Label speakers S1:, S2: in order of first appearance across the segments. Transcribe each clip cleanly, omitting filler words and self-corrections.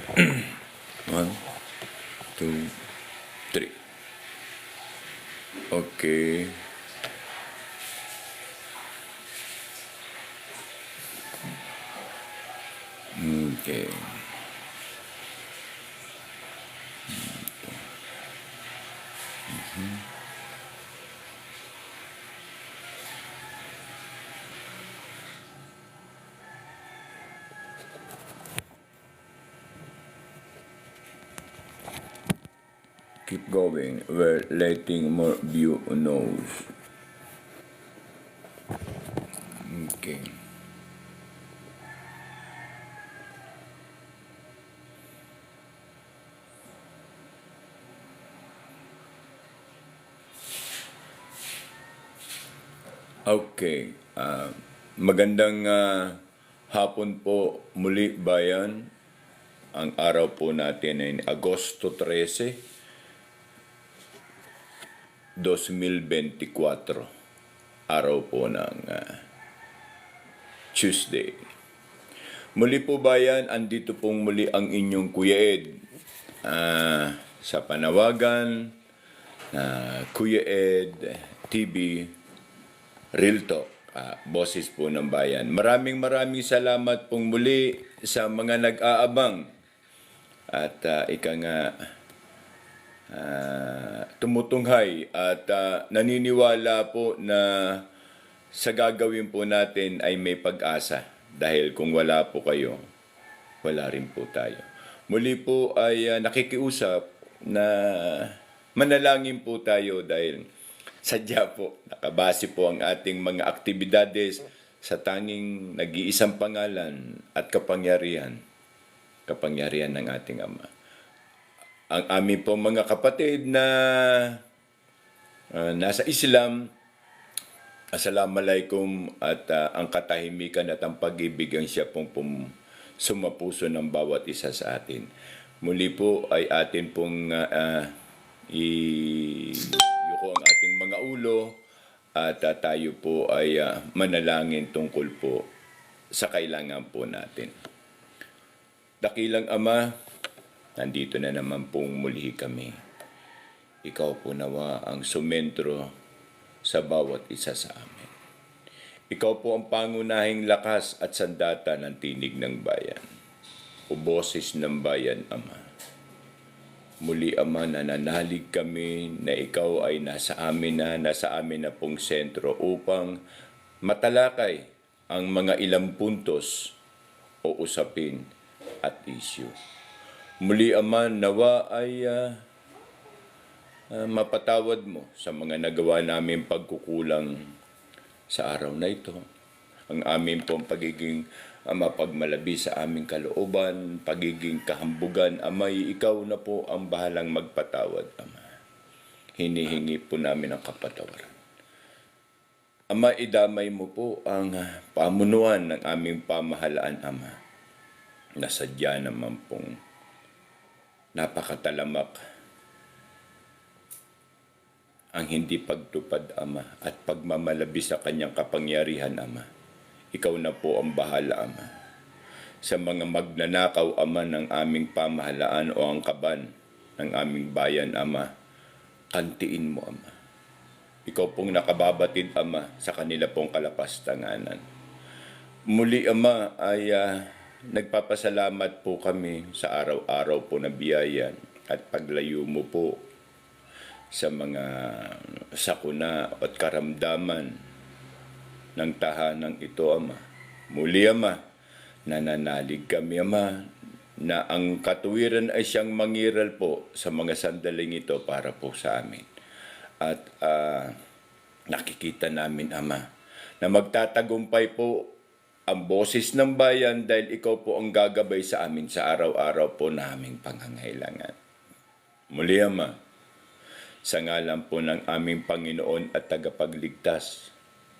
S1: One, two, three. Okay. Okay. Keep going. We're letting more view knows. Okay. Okay. Magandang hapon po muli bayan. Ang araw po natin ay Agosto 13, 2024. Araw po ng Tuesday. Muli po bayan, andito pong muli ang inyong Kuya Ed sa panawagan Kuya Ed TV Real Talk, boses po ng bayan. Maraming salamat pong muli sa mga nag-aabang at ika nga tumutunghay at naniniwala po na sa gagawin po natin ay may pag-asa. Dahil kung wala po kayo, wala rin po tayo. Muli po ay nakikiusap na manalangin po tayo dahil sadya po, nakabase po ang ating mga aktibidades sa tanging nag-iisang pangalan at kapangyarihan ng ating Ama. Ang aming po mga kapatid na nasa Islam, Assalamualaikum at ang katahimikan at ang pag-ibig ang siya pong sumapuso ng bawat isa sa atin. Muli po ay atin pong yuko ang ating mga ulo at tayo po ay manalangin tungkol po sa kailangan po natin. Dakilang Ama, nandito na naman pong muli kami. Ikaw po nawa ang sumentro sa bawat isa sa amin. Ikaw po ang pangunahing lakas at sandata ng tinig ng bayan. O boses ng bayan, Ama. Muli, Ama, nananalig kami na ikaw ay nasa amin na pong sentro upang matalakay ang mga ilang puntos o usapin at issue. Muli, Ama, nawa ay mapatawad mo sa mga nagawa namin pagkukulang sa araw na ito. Ang amin pong pagiging mapagmalabi sa aming kalooban, pagiging kahambugan, Amay, ikaw na po ang bahalang magpatawad, Ama. Hinihingi po namin ang kapatawaran. Ama, idamay mo po ang pamunuan ng aming pamahalaan, Ama. Nasadya naman pong napakatalamak ang hindi pagtupad, Ama, at pagmamalabi sa kanyang kapangyarihan, Ama. Ikaw na po ang bahala, Ama. Sa mga magnanakaw, Ama, ng aming pamahalaan o ang kaban ng aming bayan, Ama, kantiin mo, Ama. Ikaw pong nakababatid, Ama, sa kanila pong kalapastanganan. Muli, Ama, ay nagpapasalamat po kami sa araw-araw po na biyayan at paglayo mo po sa mga sakuna at karamdaman ng tahanang ito, Ama. Muli, Ama, nananalig kami, Ama, na ang katuwiran ay siyang mangiral po sa mga sandaling ito para po sa amin. At nakikita namin, Ama, na magtatagumpay po ang boses ng bayan dahil ikaw po ang gagabay sa amin sa araw-araw po naming pangangailangan. Muli, Ama, sa ngalan po ng aming Panginoon at tagapagligtas,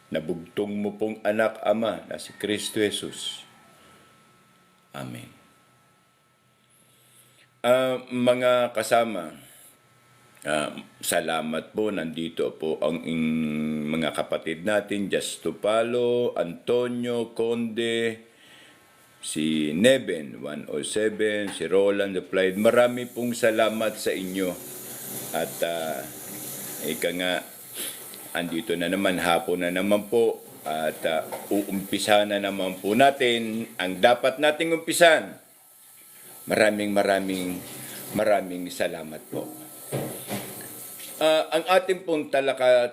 S1: nabugtong mo pong anak, Ama, na si Kristo Jesus. Amen. Mga kasama, salamat po. Nandito po ang mga kapatid natin, Justo Palo, Antonio, Conde, si Neben 107, si Roland replied, marami pong salamat sa inyo. At ika nga, andito na naman, hapon na naman po. At uumpisa na naman po natin ang dapat nating umpisan. Maraming salamat po. Ang ating pong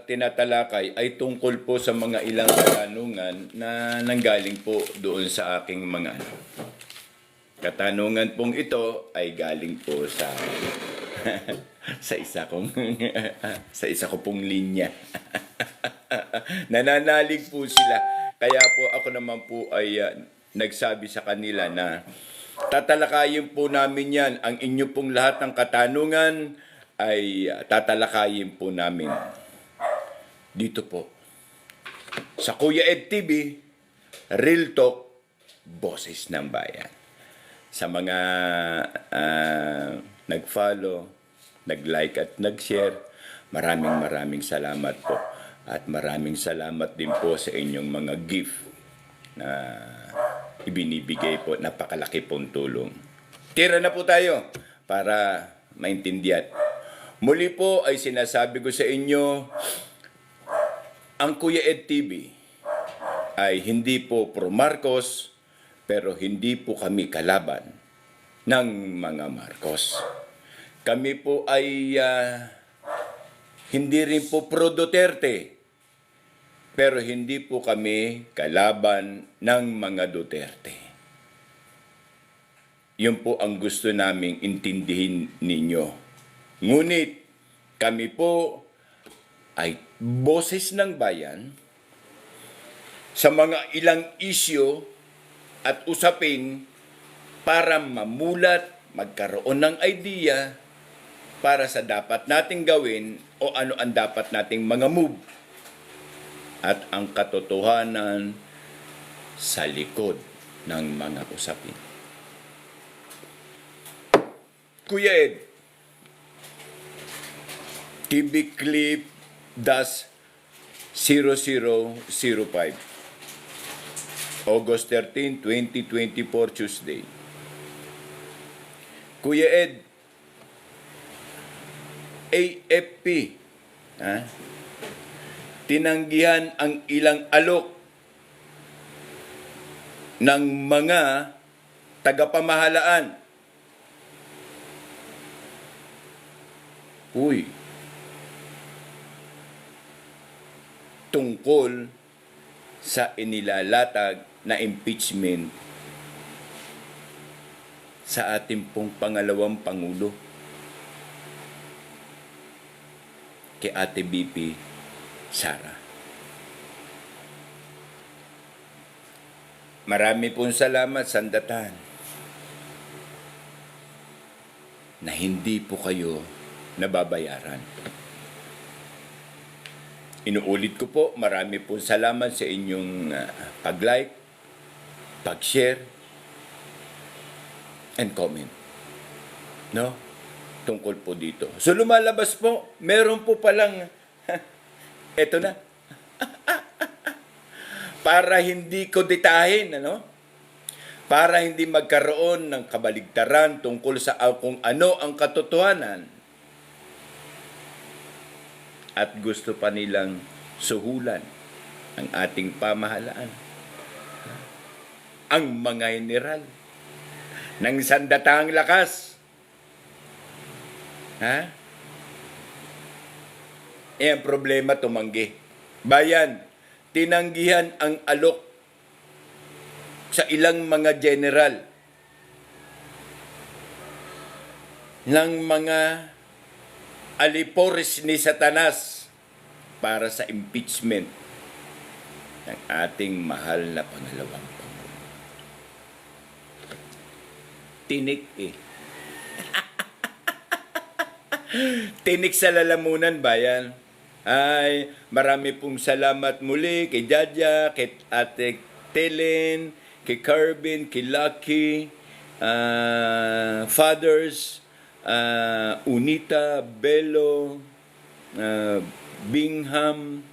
S1: tinatalakay ay tungkol po sa mga ilang katanungan na nanggaling po doon sa aking mga katanungan pong ito ay galing po sa sa isa ko pong linya. Nananalig po sila. Kaya po ako naman po ay nagsabi sa kanila na tatalakayin po namin yan. Ang inyo pong lahat ng katanungan ay tatalakayin po namin dito po sa Kuya Ed TV, Real Talk, Boses ng Bayan. Sa mga nag-follow, nag-like at nag-share, maraming salamat po. At maraming salamat din po sa inyong mga gift na ibinibigay po. Napakalaki pong tulong. Tira na po tayo para maintindihan. Muli po ay sinasabi ko sa inyo, ang Kuya Ed TV ay hindi po pro Marcos, pero hindi po kami kalaban ng mga Marcos. Kami po ay hindi rin po pro Duterte, pero hindi po kami kalaban ng mga Duterte. Yun po ang gusto naming intindihin ninyo. Ngunit kami po ay boses ng bayan sa mga ilang isyu at usapin para mamulat, magkaroon ng idea para sa dapat nating gawin o ano ang dapat nating mga move at ang katotohanan sa likod ng mga usapin. Kuya Ed, TV Clip -0005 August 13, 2024, Tuesday. Kuya Ed, AFP, tinanggihan ang ilang alok ng mga tagapamahalaan. Tungkol sa inilalatag na impeachment sa ating pong pangalawang Pangulo, kay Ate BP Sara. Marami pong salamat, sandatan, na hindi po kayo nababayaran. Inuulit ko po, marami pong salamat sa inyong pag-like, pag-share, and comment. No? Tungkol po dito. So lumalabas po, meron po palang, eto na. Para hindi ko detahin, para hindi magkaroon ng kabaligtaran tungkol sa kung ano ang katotohanan, at gusto pa nilang suhulan ang ating pamahalaan. Ang mga general ng sandatahang lakas. Ang problema, tumanggi. Bayan, tinanggihan ang alok sa ilang mga general ng mga alipores ni Satanas para sa impeachment ng ating mahal na pangalawang Pangulo. Tinik Tinik sa lalamunan, bayan. Ay, marami pong salamat muli kay Jaja, kay Ate Telen, kay Carbin, kay Lucky, Fathers, Unita, Bello, Bingham,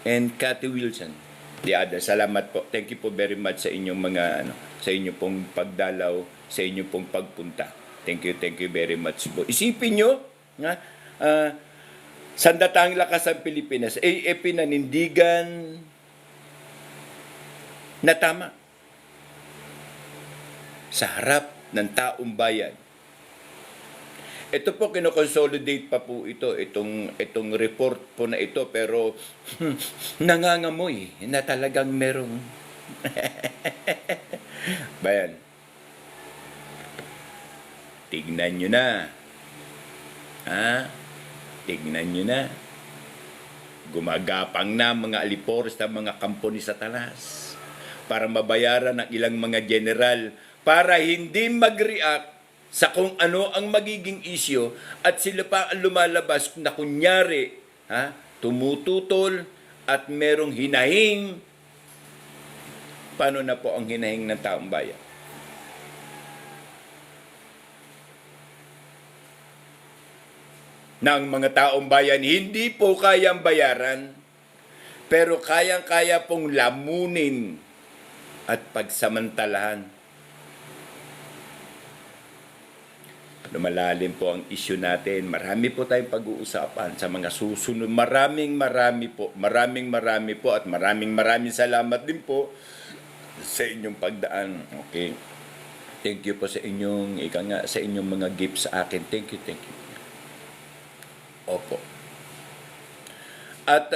S1: and Cathy Wilson. Diada, salamat po. Thank you po very much sa inyong mga sa inyong pong pagdalaw, sa inyong pong pagpunta. Thank you very much po. Isipin nyo, nga, sandatahang lakas ang Pilipinas, pinanindigan na tama sa harap ng taong bayan. Ito po, kino-consolidate pa po itong report po na ito, pero nangangamoy na talagang merong bayan. Tignan nyo na. Tignan nyo na. Gumagapang na mga alipores na mga kampo ni Satanas para mabayaran ng ilang mga general para hindi mag-react sa kung ano ang magiging isyo at sila pa ang lumalabas na kunyari tumututol at merong hinahing. Paano na po ang hinahing ng taong bayan? Ng mga taong bayan hindi po kayang bayaran, pero kayang-kaya pong lamunin at pagsamantalahan. Lumalalim po ang issue natin. Marami po tayong pag-uusapan sa mga susunod. Maraming marami po at maraming salamat din po sa inyong pagdaan. Okay. Thank you po sa inyong sa inyong mga gifts sa akin. Thank you. Opo. At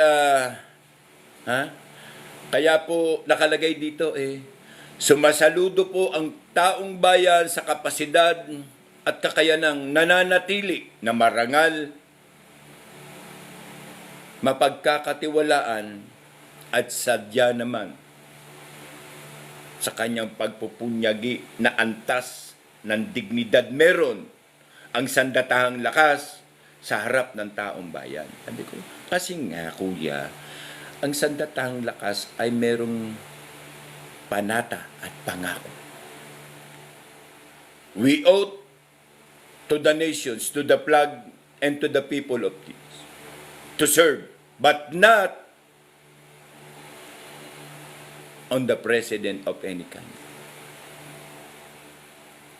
S1: kaya po nakalagay dito sumasaludo po ang taong bayan sa kapasidad at kakayanang nananatili na marangal, mapagkakatiwalaan at sadya naman sa kanyang pagpupunyagi na antas ng dignidad meron ang sandatahang lakas sa harap ng taong bayan. Sabi ko, kasi nga kuya, ang sandatahang lakas ay merong panata at pangako. We owe to the nations, to the flag, and to the people of this, to serve, but not on the president of any kind.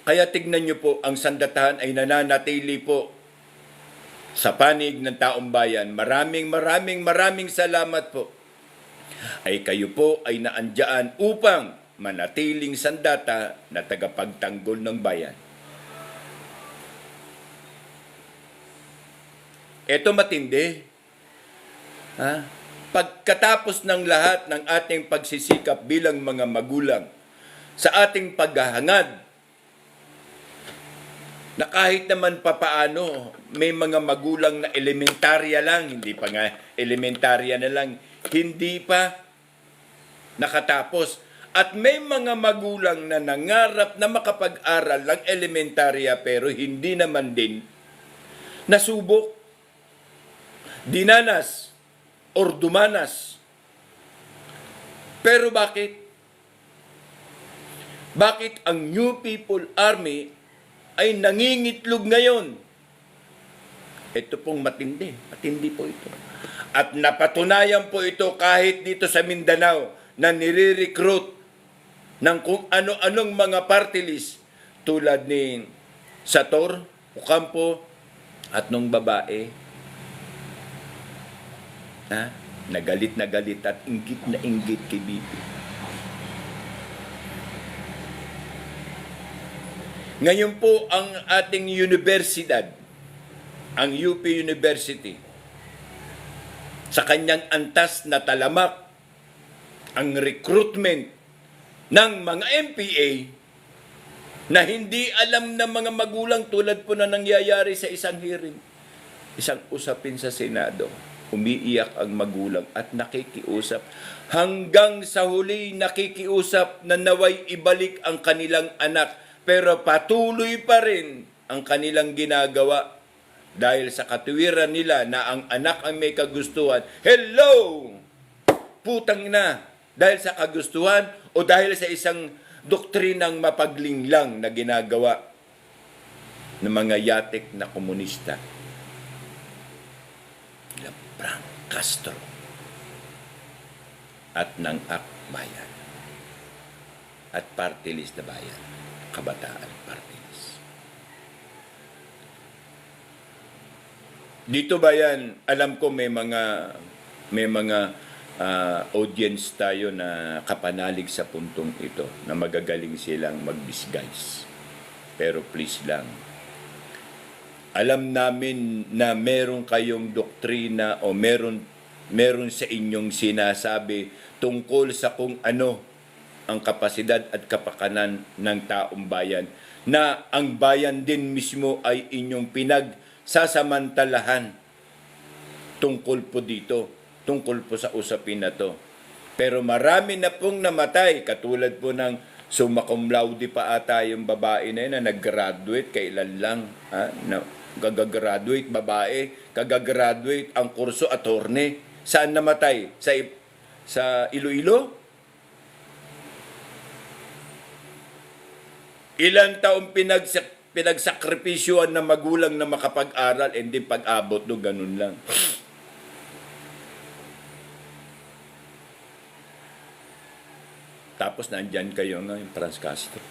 S1: Kaya tignan nyo po, ang sandatahan ay nananatili po sa panig ng taong bayan. Maraming salamat po. Ay kayo po ay naandyaan upang manatiling sandata na tagapagtanggol ng bayan. Ito matindi. Pagkatapos ng lahat ng ating pagsisikap bilang mga magulang sa ating paghahangad, na kahit naman papaano may mga magulang na elementarya lang, hindi pa nga elementarya na lang, hindi pa nakatapos. At may mga magulang na nangarap na makapag-aral ng elementarya pero hindi naman din nasubok, dinanas, or dumanas. Pero bakit? Bakit ang New People Army ay nangingitlog ngayon? Ito pong matindi po ito. At napatunayan po ito kahit dito sa Mindanao na nire-recruit ng kung ano-anong mga party list tulad ni Sator, Ocampo at nung babae nagalit at inggit kay Bibi. Ngayon po ang ating universidad, ang UP University, sa kanyang antas na talamak ang recruitment ng mga MPA na hindi alam ng mga magulang tulad po na nangyayari sa isang hearing, isang usapin sa Senado. Umiiyak ang magulang at nakikiusap. Hanggang sa huli nakikiusap na naway ibalik ang kanilang anak. Pero patuloy pa rin ang kanilang ginagawa dahil sa katuwiran nila na ang anak ang may kagustuhan. Hello! Putang ina! Dahil sa kagustuhan o dahil sa isang doktrinang mapaglinglang na ginagawa ng mga yatik na komunista. Frank Castro. at ng akbayan. At party list na bayan, kabataan party list. Dito ba yan, alam ko may mga audience tayo na kapanalig sa puntong ito, na magagaling silang mag-disguise. Pero please lang, alam namin na meron kayong doktrina o meron sa inyong sinasabi tungkol sa kung ano ang kapasidad at kapakanan ng taong bayan, na ang bayan din mismo ay inyong pinagsasamantalahan tungkol po dito, tungkol po sa usapin na to. Pero marami na pong namatay, katulad po ng summa cum laude pa ata yung babae na yun na nag-graduate, kailan lang, na kagagraduate babae, kagagraduate ang kurso attorney. Saan namatay? Sa Iloilo? Ilang taong pinagsakripisyoan na magulang na makapag-aral, hindi pag-abot do ganun lang. Tapos nandyan kayo ngayon, Franz Castro.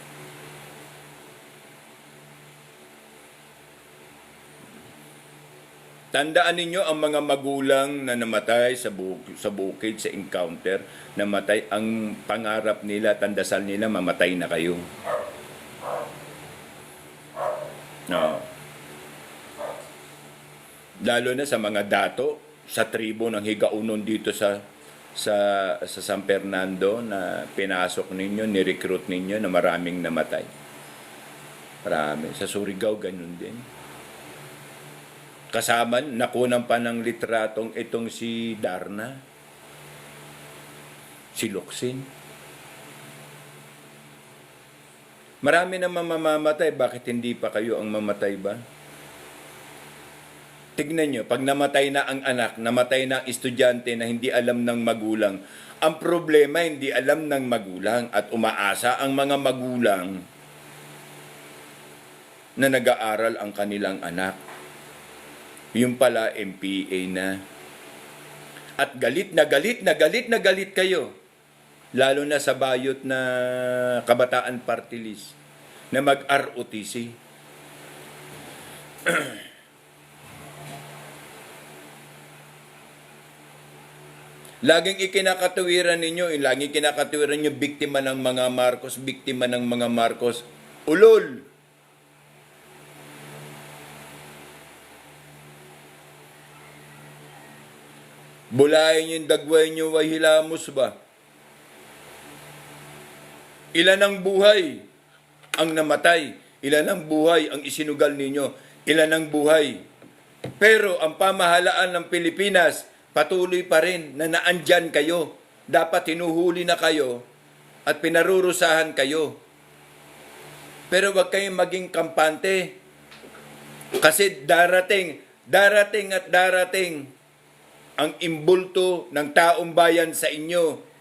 S1: Tandaan ninyo ang mga magulang na namatay sa bukid, sa encounter, namatay, ang pangarap nila, tandasal nila, mamatay na kayo. No. Lalo na sa mga dato, sa tribo ng Higaunon dito sa San Fernando na pinasok ninyo, ni-recruit ninyo na maraming namatay. Marami. Sa Surigao, ganun din. Kasama, nakunan pa ng litratong itong si Darna, si Locsin. Marami na mamamatay, bakit hindi pa kayo ang mamatay ba? Tignan nyo, pag namatay na ang anak, namatay na ang estudyante na hindi alam ng magulang, ang problema hindi alam ng magulang at umaasa ang mga magulang na nag-aaral ang kanilang anak. Yung pala, MPA na. At galit na galit kayo. Lalo na sa bayot na kabataan party list na mag-ROTC. Laging ikinakatuwiran ninyo, laging kinakatuwiran nyo, biktima ng mga Marcos. Ulol! Bulayin yung dagway nyo, way hilamos ba? Ilan ang buhay ang namatay? Ilan ang buhay ang isinugal ninyo? Ilan ang buhay? Pero ang pamahalaan ng Pilipinas, patuloy pa rin na naandyan kayo. Dapat hinuhuli na kayo at pinarurusahan kayo. Pero wag kayong maging kampante. Kasi darating ang imbulto ng taong bayan sa inyo.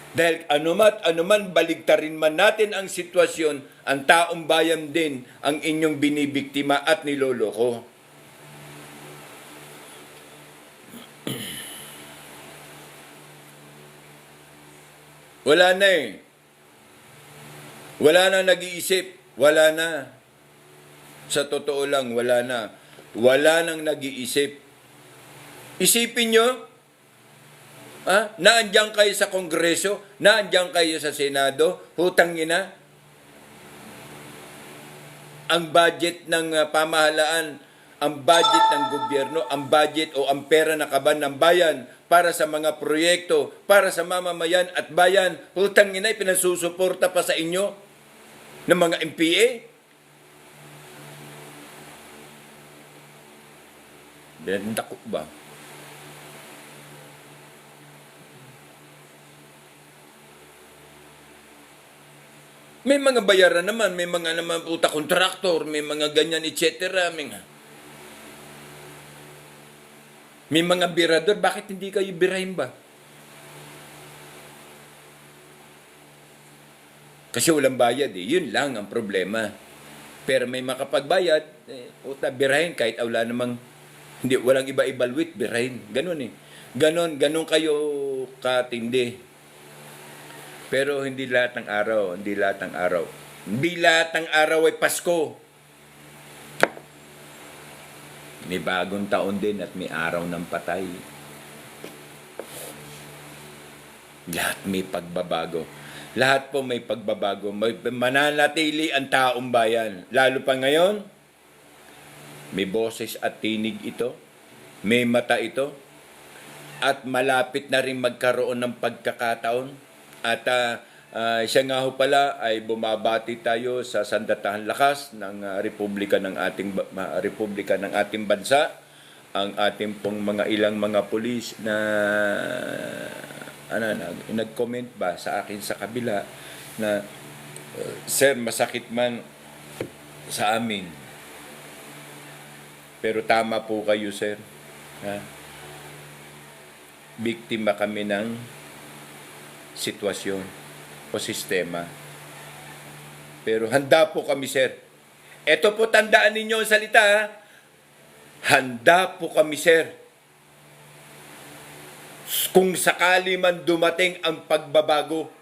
S1: Dahil anuman baligtarin man natin ang sitwasyon, ang taong bayan din ang inyong binibiktima at niloloko. Wala na eh. Wala na nag-iisip. Wala na. Sa totoo lang, wala na. Wala nang nag-iisip. Isipin nyo, naandyan kayo sa Kongreso, naandyan kayo sa Senado, hutang ina. Ang budget ng pamahalaan, ang budget ng gobyerno, ang budget o ang pera na kaban ng bayan para sa mga proyekto, para sa mamamayan at bayan, hutang ina, pinasusuporta pa sa inyo ng mga MPA. Dako ba? May mga bayaran naman, may mga naman puta kontraktor, may mga ganyan, etc. May mga birador, bakit hindi kayo birahin ba? Kasi walang bayad eh, yun lang ang problema. Pero may makapagbayad, puta, birahin kahit wala namang, hindi, walang iba-ibalwit, birahin. Ganon eh. Ganon kayo katindi. Pero hindi lahat ng araw, hindi lahat ng araw. Hindi lahat ng araw ay Pasko. May bagong taon din at may araw ng patay. Lahat may pagbabago. Lahat po may pagbabago. Mananatili ang taong bayan. Lalo pa ngayon, may boses at tinig ito. May mata ito. At malapit na rin magkaroon ng pagkakataon. At siya nga ho pala ay bumabati tayo sa sandatahan lakas ng Republika ng ating bansa. Ang ating pong ilang mga pulis na nag-comment ba sa akin sa kabila na sir, masakit man sa amin. Pero tama po kayo, sir. Biktima kami ng sitwasyon o sistema. Pero handa po kami, sir. Ito po, tandaan ninyo ang salita, ha? Handa po kami, sir. Kung sakali man dumating ang pagbabago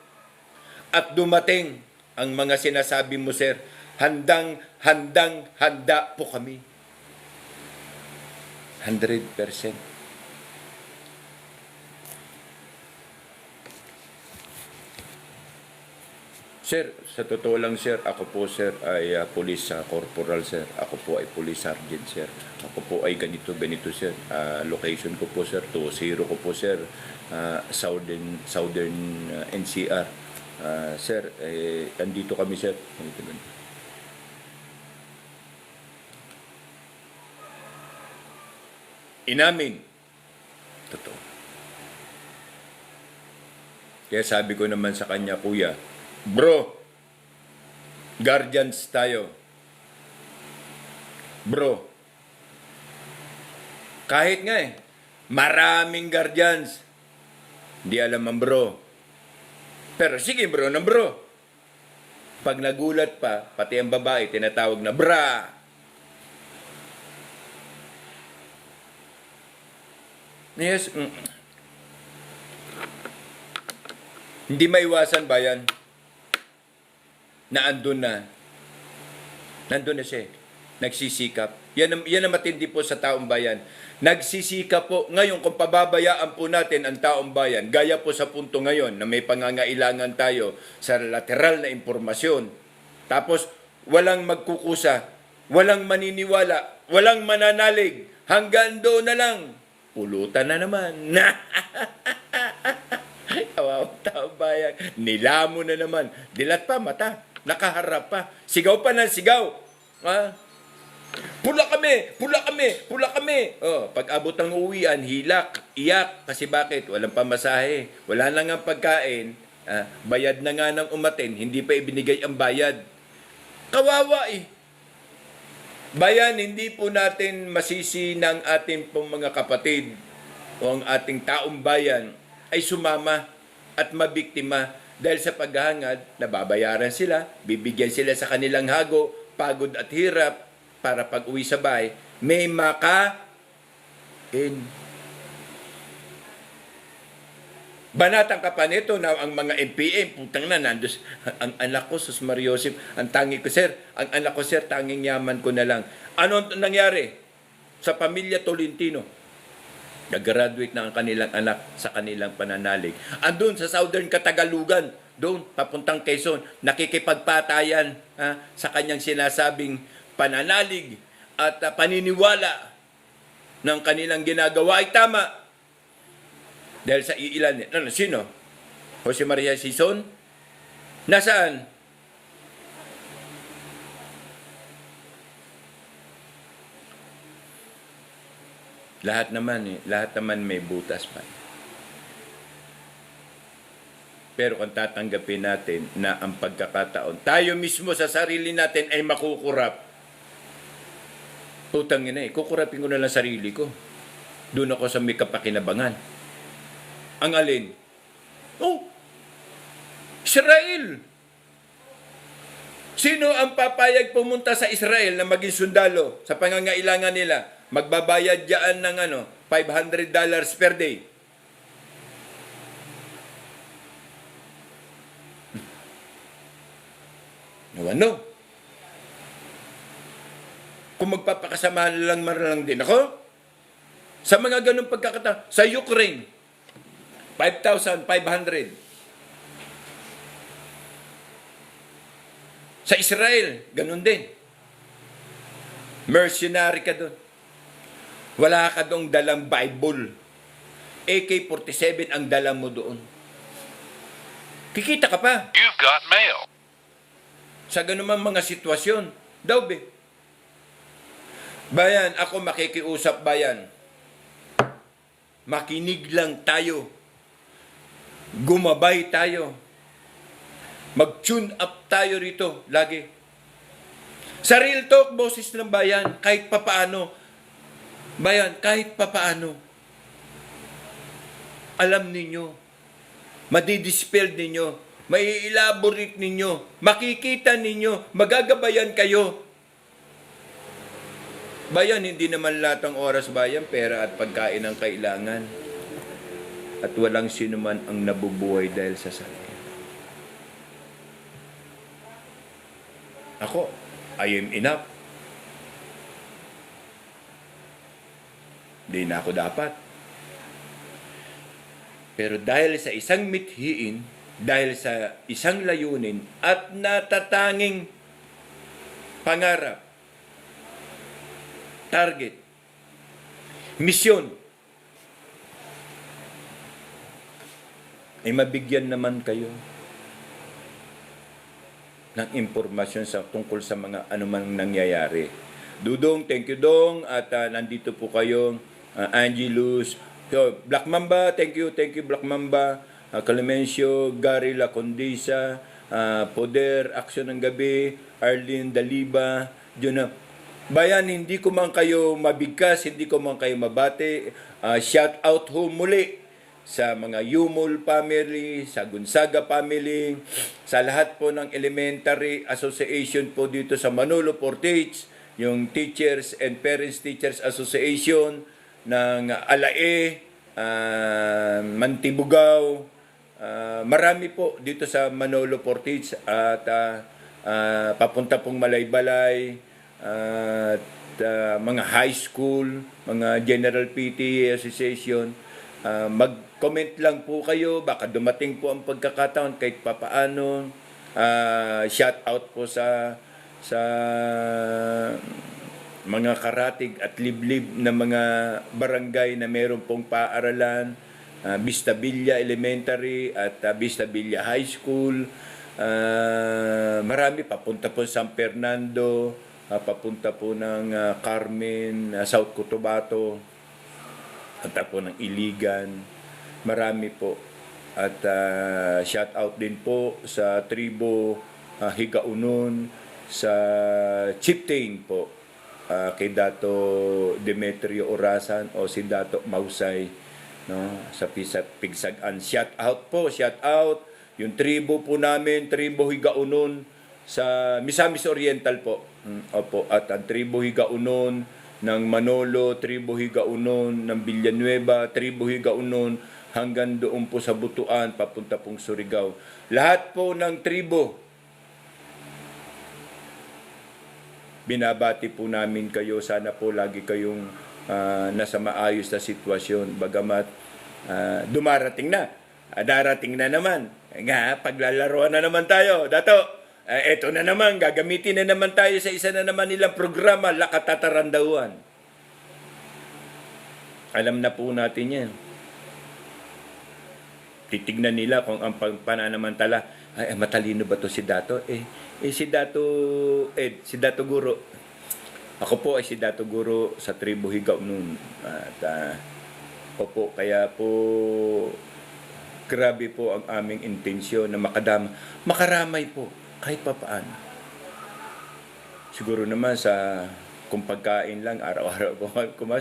S1: at dumating ang mga sinasabi mo, sir, handa po kami. 100%. Sir, sa totoo lang, sir, ako po, sir, ay police corporal, sir. Ako po ay police sergeant, sir. Ako po ay ganito, sir. Location ko po, sir, 20 ko po, sir. Southern NCR. Sir, andito kami, sir. Inamin. Totoo. Kaya sabi ko naman sa kanya, kuya, bro, guardians tayo. Bro, kahit nga maraming guardians, hindi alam ang bro. Pero sige bro ng bro. Pag nagulat pa, pati ang babae, tinatawag na bra. Yes. Hindi maiwasan ba yan? Na andun na. Nandun na siya. Nagsisikap. Yan ang matindi po sa taong bayan. Nagsisikap po. Ngayon, kung pababayaan po natin ang taong bayan, gaya po sa punto ngayon na may pangangailangan tayo sa lateral na impormasyon, tapos walang magkukusa, walang maniniwala, walang mananalig, hanggang doon na lang, pulutan na naman. Kawawang taong bayan. Nilamo na naman. Dilat pa, mata. Nakaharap pa. Sigaw pa ng sigaw. Pula kami! Pula kami! Pula kami! Pag abot ng uwian, hilak, iyak. Kasi bakit? Walang pamasahe. Wala na nga pagkain. Bayad na nga ng umatin. Hindi pa ibinigay ang bayad. Kawawa eh. Bayan, hindi po natin masisi ng ating pong mga kapatid o ang ating taong bayan ay sumama at mabiktima dahil sa paghahangad, nababayaran sila, bibigyan sila sa kanilang hago, pagod at hirap para pag-uwi sa bahay, may makain. Banatang ka pa nito na ang mga NPA, putang na, nandos, ang anak ko, Sus Mariosip, ang tangi ko, sir, ang anak ko, sir, tanging yaman ko na lang. Ano nangyari sa pamilya Tolentino? Nag-graduate na ang kanilang anak sa kanilang pananalig. Andun sa Southern Katagalugan, doon, papuntang Quezon, nakikipagpatayan sa kanyang sinasabing pananalig at paniniwala ng kanilang ginagawa ay tama. Dahil sa iilan, sino? Jose Maria Sison? Nasaan? Lahat naman may butas pa. Pero kung tatanggapin natin na ang pagkakataon, tayo mismo sa sarili natin ay makukurap. Putang ina kukurapin ko na lang sarili ko. Doon ako sa may kapakinabangan. Ang alin? Israel! Sino ang papayag pumunta sa Israel na maging sundalo sa pangangailangan nila? Magbabayad diyan ng $500 per day. Ano? Kung magpapakasamahan lang din ako, sa mga ganong pagkakataon, sa Ukraine, 5,500. Sa Israel, ganun din. Mercenary ka doon. Wala ka doong dalang Bible. AK-47 ang dala mo doon. Kikita ka pa.
S2: You've got mail.
S1: Sa ganun mga sitwasyon. Daw be. Bayan, ako makikiusap bayan. Makinig lang tayo. Gumabay tayo. Mag-tune up tayo rito lagi. Sa Real Talk, boses ng bayan, kahit papaano. Bayan, kahit papaano. Alam ninyo, madidispel ninyo, mai-elaborate ninyo, makikita ninyo, magagabayan kayo. Bayan, hindi naman lahat ng oras bayan, pera at pagkain ang kailangan. At walang sino man ang nabubuhay dahil sa salita. Ako, I am enough. Hindi na ako dapat. Pero dahil sa isang mithiin, dahil sa isang layunin at natatanging pangarap, target, misyon, ay mabigyan naman kayo ng impormasyon sa tungkol sa mga anumang nangyayari. Dudong, thank you Dong, at nandito po kayo, Angelus, so, Black Mamba, thank you Black Mamba, Clemencio, Gary La Condisa, Poder, Aksyon ng Gabi, Arlene Daliba, Jonah. Bayan, hindi ko man kayo mabigkas, hindi ko man kayo mabate. Shout out ho muli sa mga Yumol family, sa Gonzaga family, sa lahat po ng elementary association po dito sa Manolo Portage, yung Teachers and Parents Teachers Association ng Alae, Mantibugaw, marami po dito sa Manolo Portage at papunta pong Malaybalay, at mga high school, mga General PTA Association. Mag-comment lang po kayo, baka dumating po ang pagkakataon kahit papaano. Shout out po sa mga karatig at liblib na mga barangay na meron pong paaralan, Vista Villa Elementary at Vista Villa High School. Marami, papunta po San Fernando, papunta po ng Carmen, South Cotabato, at po ng Iligan. Marami po. At shout out din po sa Tribo Higaunon, sa Chieftain po, kay Dato Demetrio Orasan o si Dato Mausay, no, sa Pigsagan. Shout out po, shout out. Yung tribo po namin, Tribo Higaunon sa Misamis Oriental po. Opo, at ang Tribo Higaunon ng Manolo, Tribo Higaunon ng Villanueva, Tribo Higaunon hanggang doon po sa Butuan, papunta pong Surigao. Lahat po ng tribo, binabati po namin kayo. Sana po lagi kayong nasa maayos na sitwasyon. Bagamat dumarating na, darating na naman. Nga, paglalaroan na naman tayo. Dato, eto na naman, gagamitin na naman tayo sa isa na naman nilang programa, Lakatatarandawan. Alam na po natin yan. Titignan nila kung ang pananamantala, ay matalino ba to si Dato? Si Dato Ed, si Dato Guro. Ako po ay si Dato Guro sa Tribo Higaunon. At opo, kaya po grabe po ang aming intensyon na makaramay po kahit pa paano. Siguro naman sa kung pagkain lang araw-araw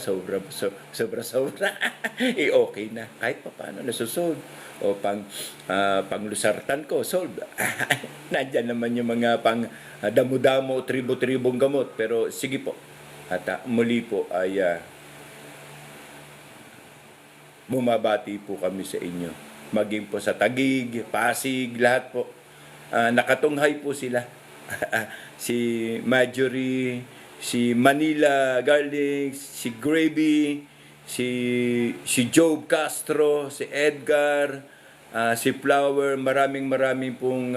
S1: sobra okay na kahit pa paano nasusolve. O panglusartan ko, solve. Nandyan naman yung mga pang damo-damo, tribo-tribong gamot. Pero sige po. At muli po ay bumabati po kami sa inyo. Maging po sa Taguig, Pasig, lahat po. Nakatunghay po sila. si Marjorie, si Manila Garlic, si Gravy, si Job Castro, si Edgar, si Flower. Maraming pong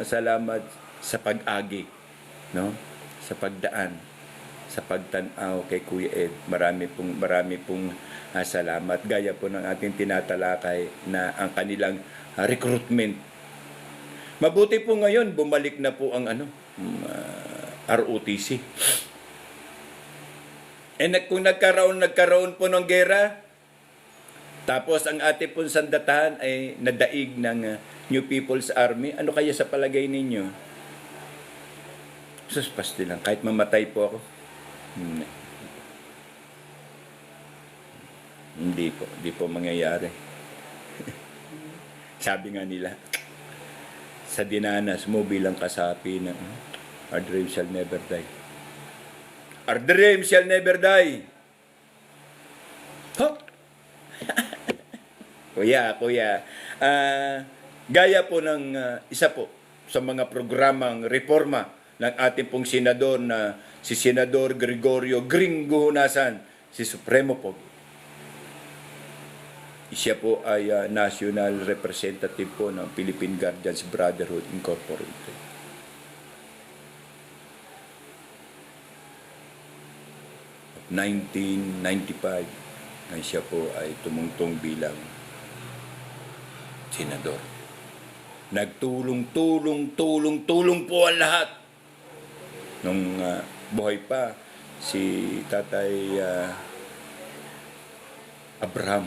S1: salamat sa pag-agi, no? Sa pagdaan, sa pagtanaw kay Kuya Ed. Marami pong salamat. Gaya po ng ating tinatalakay na ang kanilang recruitment. Mabuti po ngayon, bumalik na po ang ROTC. Kung nagkaroon po ng gera, tapos ang ating pong sandatahan ay nadaig ng New People's Army, ano kaya sa palagay ninyo? Pasti lang, kahit mamatay po ako. Hindi po mangyayari. Sabi nga nila, sa dinanas mo bilang kasapi na our dream shall never die. Our dream shall never die. Ho! Kuya. Gaya po ng isa po sa mga programang reforma ng ating pong senador na si Senador Gregorio Gringo Hunasan, si Supremo po. Siya po ay national representative po ng Philippine Guardians Brotherhood Incorporated. Of 1995 na siya po ay tumungtong bilang senador. Nagtulong po ang lahat. Nung buhay pa si Tatay Abraham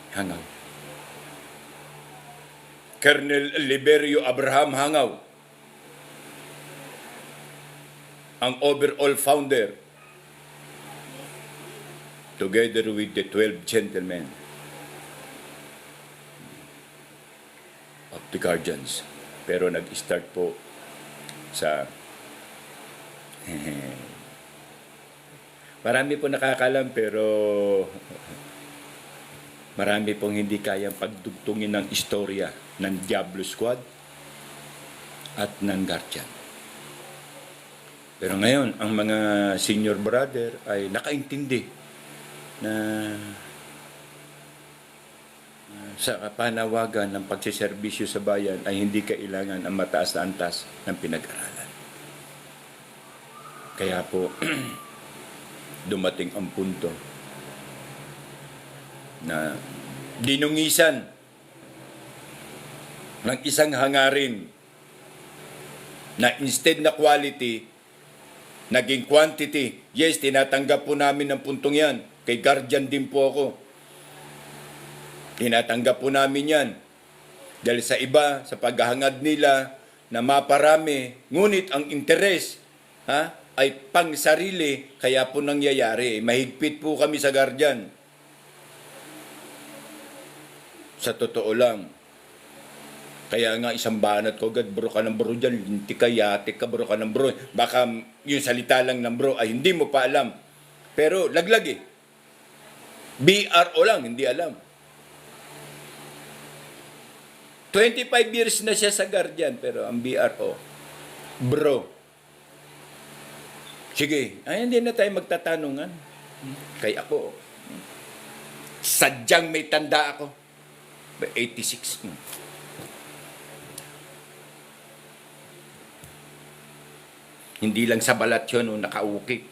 S1: Hangaw. Colonel Liberio Abraham Hangaw, ang overall founder, together with the 12 gentlemen of the Guardians. Pero nag-start po sa marami po nakakalam, pero marami pong hindi kayang pagdugtungin ng istorya ng Diablo Squad at ng Guardian. Pero ngayon, ang mga senior brother ay nakaintindi na sa panawagan ng pagsiservisyo sa bayan ay hindi kailangan ang mataas na antas ng pinag-aralan. Kaya po, dumating ang punto na dinungisan ng isang hangarin na instead na quality, naging quantity. Yes, tinatanggap po namin ang puntong yan. Kay Guardian din po ako. Tinatanggap po namin yan. Dahil sa iba, sa paghahangad nila na maparami, ngunit ang interes ay pang sarili, kaya po nangyayari. Mahigpit po kami sa Guardian. Sa totoo lang. Kaya nga isang banat ko agad, bro ka ng bro dyan, hindi ka yate ka, bro ka ng bro. Baka yung salita lang ng bro ay hindi mo pa alam. Pero laglag eh. BRO lang, hindi alam. 25 years na siya sa Guardian, pero ang BRO, bro. Sige, ay hindi na tayo magtatanungan. Kaya ako, sadyang may tanda ako. 86. Hindi lang sa balat yun, nakaukit.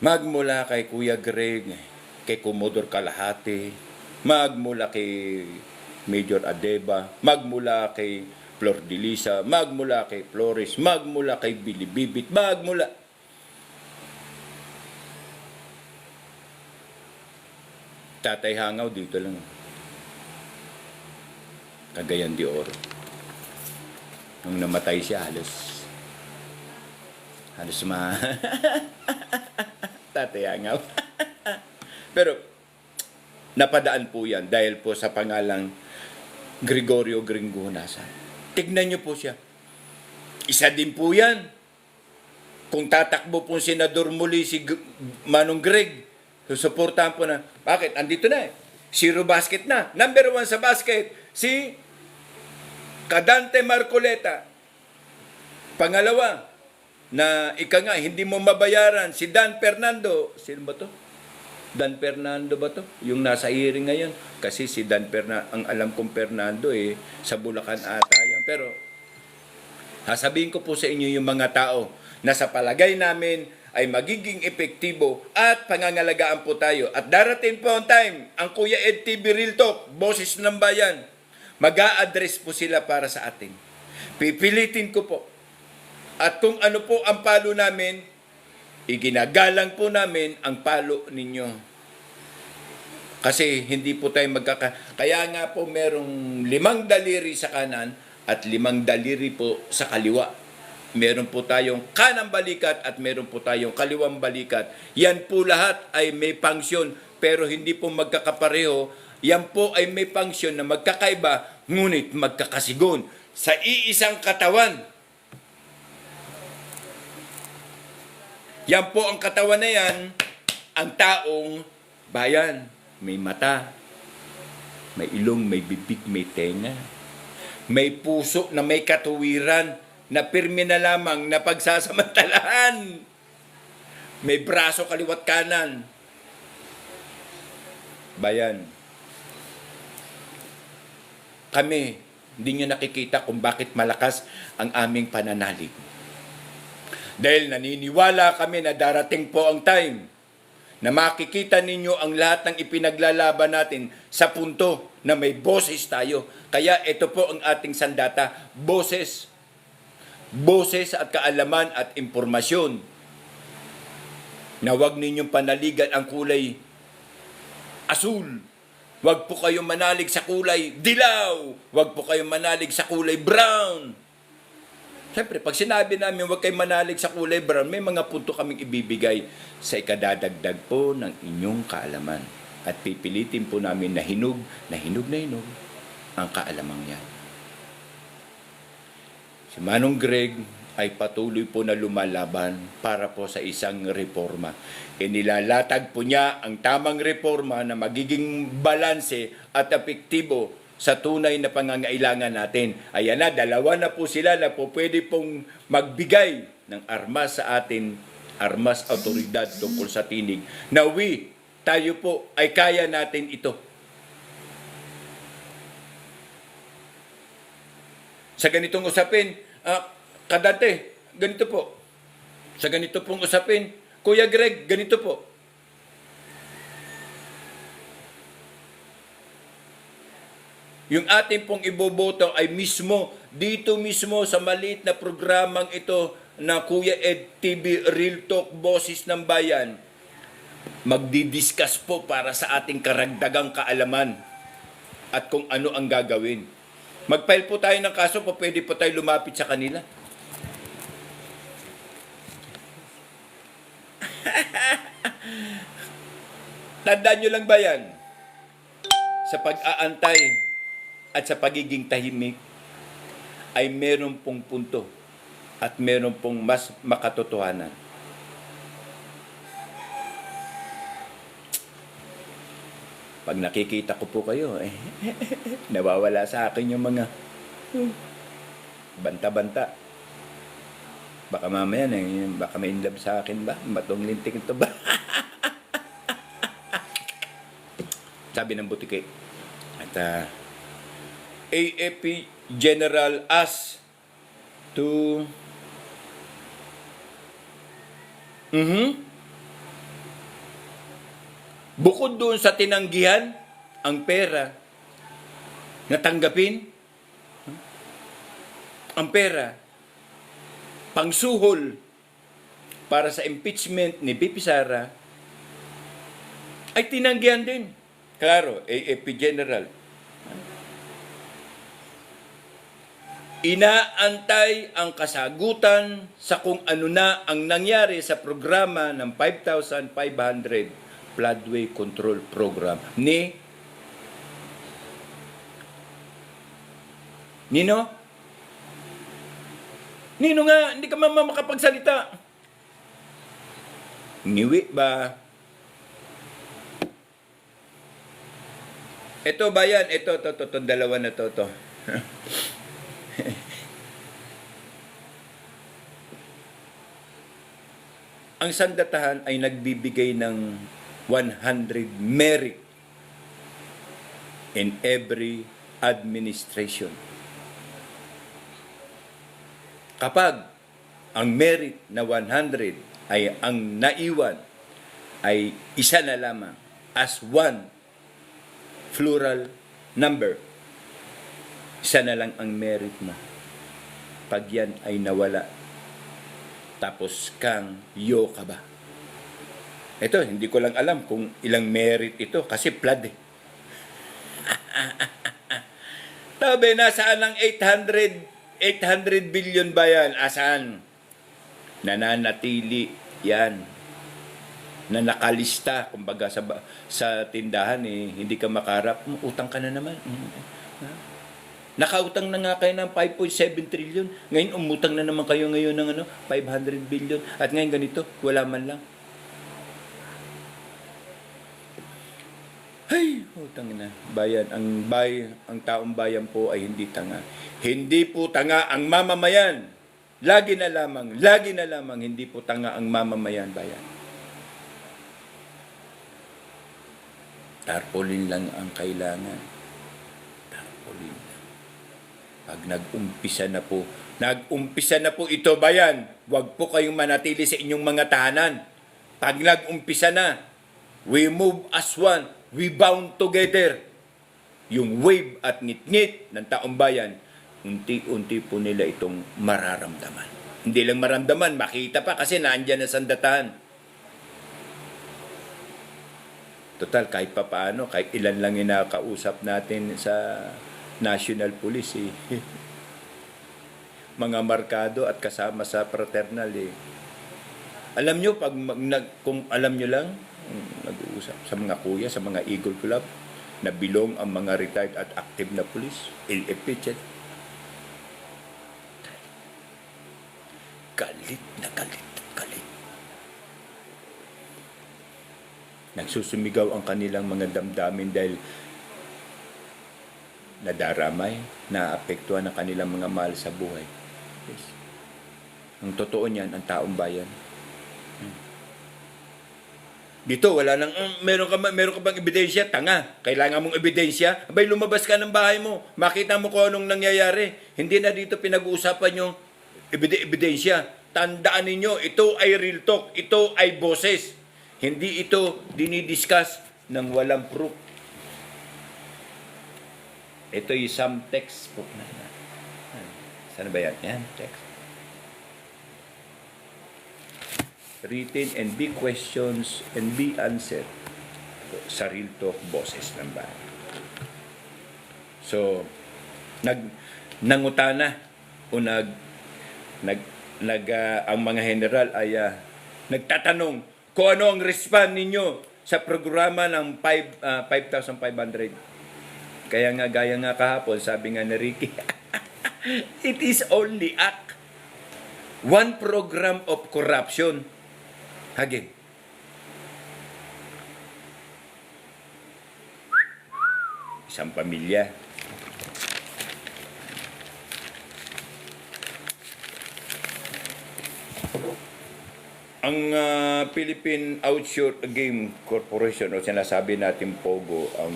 S1: Magmula kay Kuya Greg, kay Commodore Kalahati, magmula kay Major Adeba, magmula kay Flor de Lisa, magmula kay Flores, magmula kay Billy Bibit, magmula. Tatay Hangaw dito lang. Cagayan de Oro. Nung namatay siya, halos Tatay Hangaw. Pero napadaan po yan dahil po sa pangalang Gregorio Gringo Hunasan. Tignan niyo po siya. Isa din po yan. Kung tatakbo po senador muli si Manong Greg, susuportahan po na, bakit? Andito na eh. Zero basket na. Number 1 sa basket, si Kadante Marcoleta. Pangalawa, na hindi mo mabayaran, si Dan Fernando. Sino ba to? Dan Fernando ba to? Yung nasa hearing ngayon. Kasi si Dan Fernando, ang alam kong Fernando sa Bulacan ata yan. Pero, sasabihin ko po sa inyo yung mga tao na sa palagay namin ay magiging epektibo at pangangalagaan po tayo. At darating po ang time, ang Kuya Ed TV Real Talk, Boses ng Bayan, mag-a-address po sila para sa atin. Pipilitin ko po. At kung ano po ang palo namin, iginagalang po namin ang palo ninyo. Kasi hindi po tayo Kaya nga po merong 5 daliri sa kanan at 5 daliri po sa kaliwa. Meron po tayong kanang balikat at meron po tayong kaliwang balikat. Yan po lahat ay may function pero hindi po magkakapareho. Yan po ay may function na magkakaiba ngunit magkakasigon sa iisang katawan. Yan po ang katawan na yan, ang taong bayan. May mata, may ilong, may bibig, may tenga. May puso na may katuwiran na pirmi na lamang na pagsasamantalahan. May braso kaliwat kanan. Bayan. Kami, hindi nyo nakikita kung bakit malakas ang aming pananalig. Dahil naniniwala kami na darating po ang time na makikita ninyo ang lahat ng ipinaglalaban natin sa punto na may boses tayo. Kaya ito po ang ating sandata, boses. Boses at kaalaman at impormasyon. Na huwag ninyong panaligan ang kulay asul. Huwag po kayong manalig sa kulay dilaw. Huwag po kayong manalig sa kulay brown. Siyempre, pag sinabi namin huwag kayong manalig sa kulay brown, may mga punto kaming ibibigay sa ikadadagdag po ng inyong kaalaman. At pipilitin po namin na hinog ang kaalamang yan. Si Manong Greg ay patuloy po na lumalaban para po sa isang reforma. Inilalatag po niya ang tamang reforma na magiging balanse at epektibo sa tunay na pangangailangan natin. Ayan na, 2 na po sila na po pwede pong magbigay ng armas sa atin, armas autoridad tungkol sa tinig. Na tayo po ay kaya natin ito. Sa ganitong usapin, Kadante, ganito po. Sa ganito pong usapin, Kuya Greg, ganito po. Yung ating pong iboboto ay dito mismo sa maliit na programang ito na Kuya Ed TV Real Talk Boses ng Bayan. Magdidiscuss po para sa ating karagdagang kaalaman at kung ano ang gagawin. Mag-file po tayo ng kaso, pwede po tayo lumapit sa kanila. Tandaan nyo lang ba yan? Sa pag-aantay at sa pagiging tahimik ay meron pong punto at meron pong mas makatotohanan. Pag nakikita ko po kayo, nawawala sa akin yung mga banta-banta. Baka mamaya baka may in love sa akin ba? Matong lintik ito ba? Sabi ng butike. At AFP General asked to bukod doon sa tinanggihan ang pera na tanggapin ang pera pangsuhol para sa impeachment ni BP Sara ay tinanggihan din. Klaro, AFP General. Inaantay ang kasagutan sa kung ano na ang nangyari sa programa ng 5,500 floodway control program ni Nino? Nino nga, hindi ka makapagsalita. Niwi ba? Ito bayan, ito, dalawa na to. Ang sandatahan ay nagbibigay ng 100 merit in every administration. Kapag ang merit na 100 ay ang naiwan ay isa na lamang as one plural number, isa na lang ang merit mo. Pag yan ay nawala, tapos kang yo ka ba? Ito, hindi ko lang alam kung ilang merit ito kasi flood eh. Tabi, nasaan ang 800 billion ba yan? Asaan? Nananatili yan na nakalista, kumbaga sa tindahan eh, hindi ka makarap, utang ka na naman. Nakautang na nga kayo ng 5.7 trillion. Ngayon, umutang na naman kayo ngayon ng 500 billion. At ngayon ganito, wala man lang. Ay, utang na. Bayan, ang taong bayan po ay hindi tanga. Hindi po tanga ang mamamayan. Lagi na lamang, hindi po tanga ang mamamayan, bayan. Tarpaulin lang ang kailangan. Tarpaulin lang. Pag nag-umpisa na po ito, bayan, huwag po kayong manatili sa inyong mga tahanan. Pag nag-umpisa na, we move as one, we bound together. Yung wave at ngit-ngit ng taong bayan, unti-unti po nila itong mararamdaman. Hindi lang maramdaman, makita pa kasi naandyan na sandatahan. Total, kahit pa paano, kahit ilan lang inakausap natin sa National Police, eh. Mga markado at kasama sa fraternal, eh. Alam nyo, kung alam nyo lang, nag-uusap sa mga kuya, sa mga Eagle Club, na bilong ang mga retired at active na police, LFP, galit. Nagsusumigaw ang kanilang mga damdamin dahil nadaramay, naapektuhan ang kanilang mga mahal sa buhay. Yes. Ang totoo niyan, ang taong bayan. Dito, wala nang, meron ka bang ebidensya? Tanga. Kailangan mong ebidensya? Abay, lumabas ka ng bahay mo. Makita mo kung anong nangyayari. Hindi na dito pinag-uusapan yung ebidensya. Tandaan ninyo, ito ay real talk. Ito ay boses. Hindi ito dinidiscuss ng walang proof. Ito yung some text po. Saan ba yan? Yan, text. Written and be questions and be answered. Sa real talk, boses ng bayan. So, nangutana o ang mga general ay nagtatanong kung ano ang respond ninyo sa programa ng 5,500. Kaya nga, gaya nga kahapon, sabi nga ni Ricky, it is only act. One program of corruption. Again. Isang pamilya. Ang Philippine Outshore Game Corporation o sinasabi natin POGO ang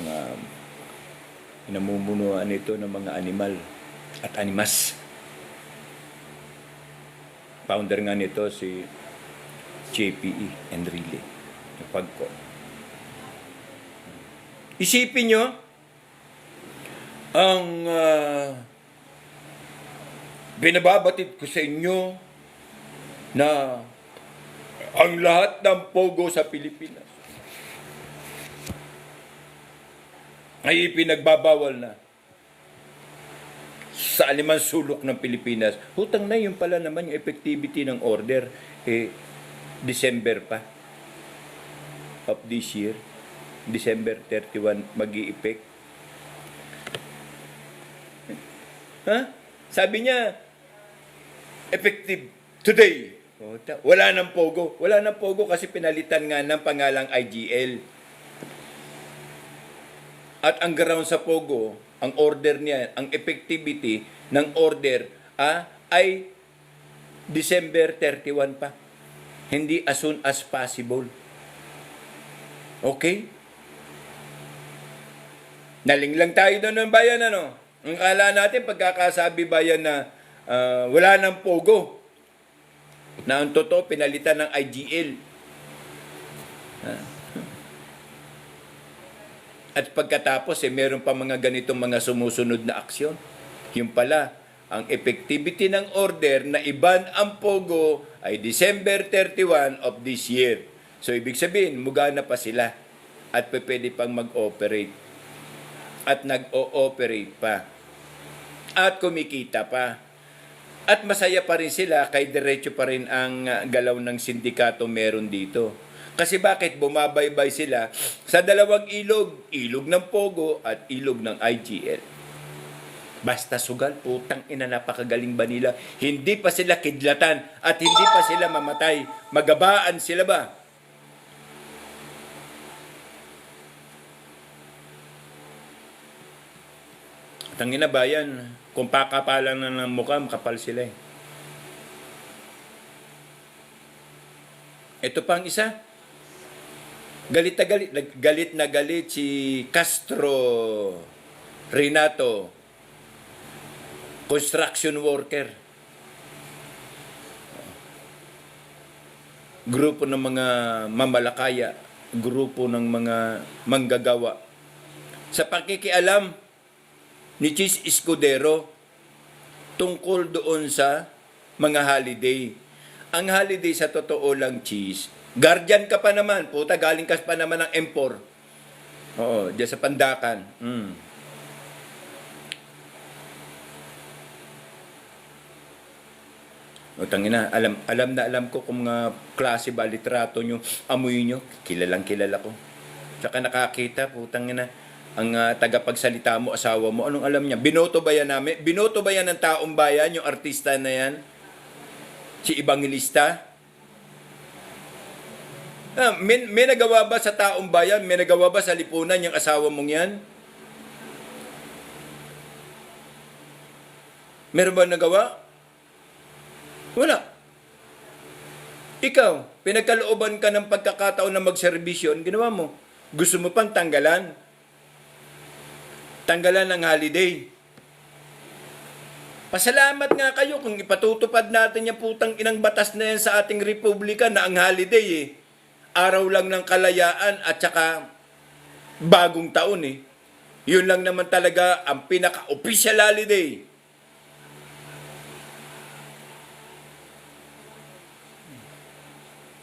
S1: namumunuan nito ng mga animal at animas. Founder nga nito si JPE Enrile. Pagko. Isipin nyo ang binababatid ko sa inyo na ang lahat ng POGO sa Pilipinas ay ipinagbabawal na sa alimang sulok ng Pilipinas. Hutang na yun pala naman yung effectivity ng order. December pa of this year. December 31 mag-i-effect. Sabi niya, effective today. Wala nang POGO. Wala nang POGO kasi pinalitan nga ng pangalang IGL. At ang ground sa Pogo, ang order niya, ang effectivity ng order ay December 31 pa. Hindi as soon as possible. Okay? Nalinglang tayo doon ng bayan, ano? Ang kala natin, pagkakasabi bayan na wala ng Pogo, na ang totoo, pinalitan ng IGL. At pagkatapos, meron pa mga ganitong mga sumusunod na aksyon. Yung pala, ang effectivity ng order na iban ang Pogo ay December 31 of this year. So, ibig sabihin, mugana pa sila at pwede pang mag-operate. At nag-o-operate pa. At kumikita pa. At masaya pa rin sila, kay diretso pa rin ang galaw ng sindikato meron dito. Kasi bakit bumabaybay sila sa dalawang ilog? Ilog ng Pogo at ilog ng IGL. Basta sugal, putang ina, napakagaling ba nila? Hindi pa sila kidlatan at hindi pa sila mamatay. Magabaan sila ba? Tangina bayan, kung pakapalan na ng mukha, makapal sila eh. Ito pang isa. Galit na galit si Castro Renato, construction worker. Grupo ng mga mamalakaya, grupo ng mga manggagawa. Sa pakikialam ni Chis Escudero tungkol doon sa mga holiday. Ang holiday sa totoo lang, Chis, guardian ka pa naman, puta, galing ka pa naman ng M4. Oo, diyan sa Pandakan. O tangina, alam ko kung mga klase ba, litrato nyo, amoy nyo, kilalang kilala ko. Tsaka nakakita, putang ina, ang tagapagsalita mo, asawa mo, anong alam niya? Binoto ba yan namin? Binoto ba yan ng taong bayan, yung artista na yan? Si Evangelista? May nagawa ba sa taong bayan? May nagawa ba sa lipunan yung asawa mong yan? Meron ba nagawa? Wala. Ikaw, pinagkalooban ka ng pagkakataon na magserbisyon, ginawa mo. Gusto mo pang tanggalan? Tanggalan ng holiday. Pasalamat nga kayo kung ipatutupad natin yung putang inang batas na yan sa ating republika na ang holiday araw lang ng kalayaan at saka bagong taon Yun lang naman talaga ang pinaka-official holiday.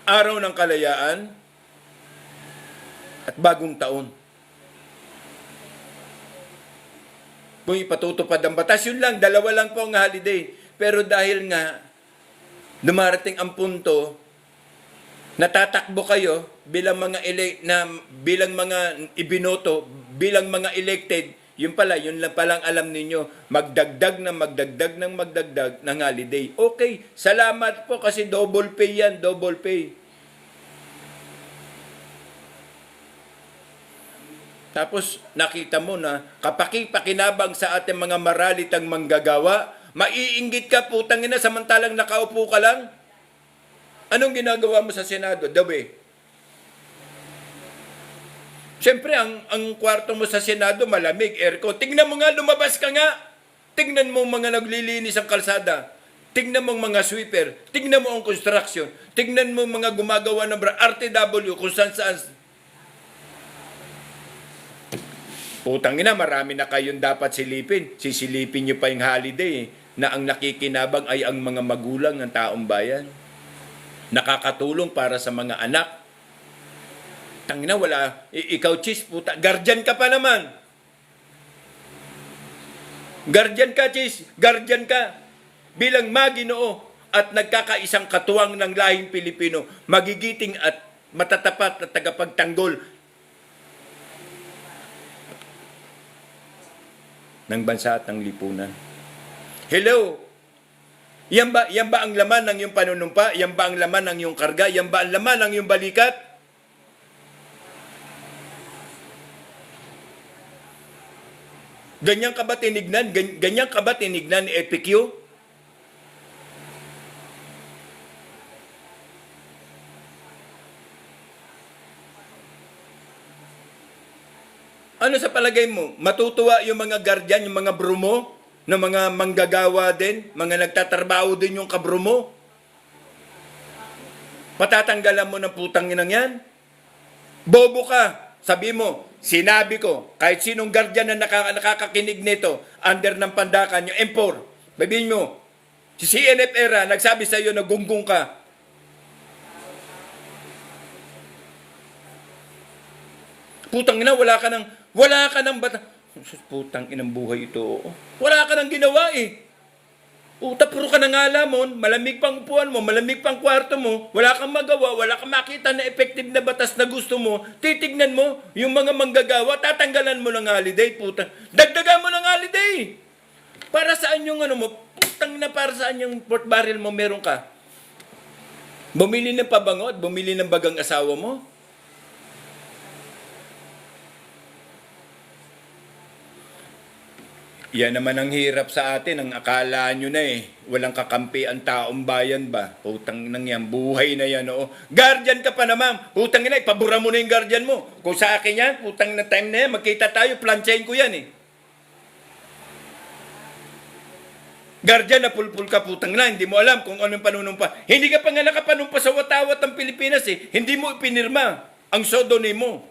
S1: Araw ng kalayaan at bagong taon. Kung ipatutupad ang batas, yun lang, dalawa lang po ang holiday. Pero dahil nga, dumarating ang punto, natatakbo kayo bilang mga bilang mga ibinoto, bilang mga elected, yun lang palang alam ninyo, magdagdag ng holiday. Okay, salamat po kasi double pay yan, double pay. Tapos nakita mo na kapaki-pakinabang sa ating mga maralitang manggagawa, maiinggit ka putang ina samantalang nakaupo ka lang. Anong ginagawa mo sa Senado? Dawe. Siyempre, ang kwarto mo sa Senado malamig, aircon. Tingnan mo nga, lumabas ka nga. Tingnan mo mga naglilinis ang kalsada. Tingnan mo mga sweeper. Tingnan mo ang construction. Tingnan mo mga gumagawa ng RTW kung saan. Putang ina, marami na kayong dapat silipin. Sisilipin nyo pa yung holiday na ang nakikinabang ay ang mga magulang ng taong bayan. Nakakatulong para sa mga anak. Tangina, wala. Ikaw, Chis, puta. Guardian ka pa naman. Guardian ka, Chis. Guardian ka. Bilang maginoo at nagkakaisang katuwang ng lahing Pilipino, magigiting at matatapat at tagapagtanggol ng bansa at ng lipunan. Hello? Yan ba ang laman ng iyong panunumpa? Yan ba ang laman ng iyong karga? Yan ba ang laman ng iyong balikat? Ganyan ka ba tinignan? Ganyan ka ba tinignan ni EPQ? Ano sa palagay mo? Matutuwa yung mga guardian, yung mga brumo, na mga manggagawa din, mga nagtatrabaho din yung kabrumo? Patatanggalan mo ng putang inang yan? Bobo ka. Sabi mo, sinabi ko, kahit sinong guardian na nakakakinig nito, under ng pandakan, yung M4, babihin mo, si CNF era, nagsabi sa iyo na gunggong ka. Putang ina, wala ka ng bata. Putang inang buhay ito. Wala ka nang ginawa eh. Puta, puro ka ng alamon, malamig pang upuan mo, malamig pang kwarto mo, wala kang magawa, wala kang makita na effective na batas na gusto mo, titignan mo, yung mga manggagawa, tatanggalan mo ng holiday, puta. Dagdagan mo ng holiday. Para saan yung ano mo, putang na para saan yung port barrel mo meron ka? Bumili ng pabango at bumili ng bagang asawa mo? Yan naman ang hirap sa atin. Ang akala nyo na eh. Walang kakampi ang taong bayan ba? Putang nang yan. Buhay na yan, oo. Guardian ka pa naman. Putang ina, ipabura mo na yung guardian mo. Kung sa akin yan, putang na time na yan, magkita tayo, planchain ko yan eh. Guardian na pulpul ka, putang na. Hindi mo alam kung anong panunumpa. Hindi ka pa nga nakapanumpa sa watawat ng Pilipinas eh. Hindi mo ipinirma ang sodonym mo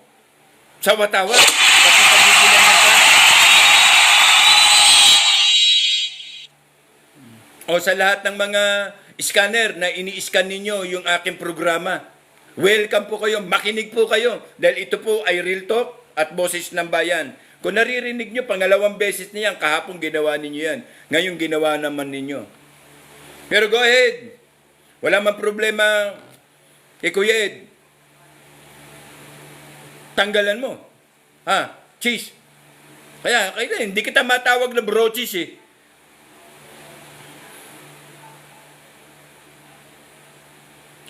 S1: sa watawat. Kasi pagigilan mo ka. O sa lahat ng mga scanner na ini-scan ninyo yung aking programa, welcome po kayo, makinig po kayo. Dahil ito po ay Real Talk at Boses ng Bayan. Kung naririnig nyo, pangalawang beses niyan, kahapon ginawa ninyo yan. Ngayon ginawa naman ninyo. Pero go ahead. Wala man problema, Kuya Ed. Tanggalan mo. Ha? Cheese. Kaya hindi kita matawag na bro cheese eh.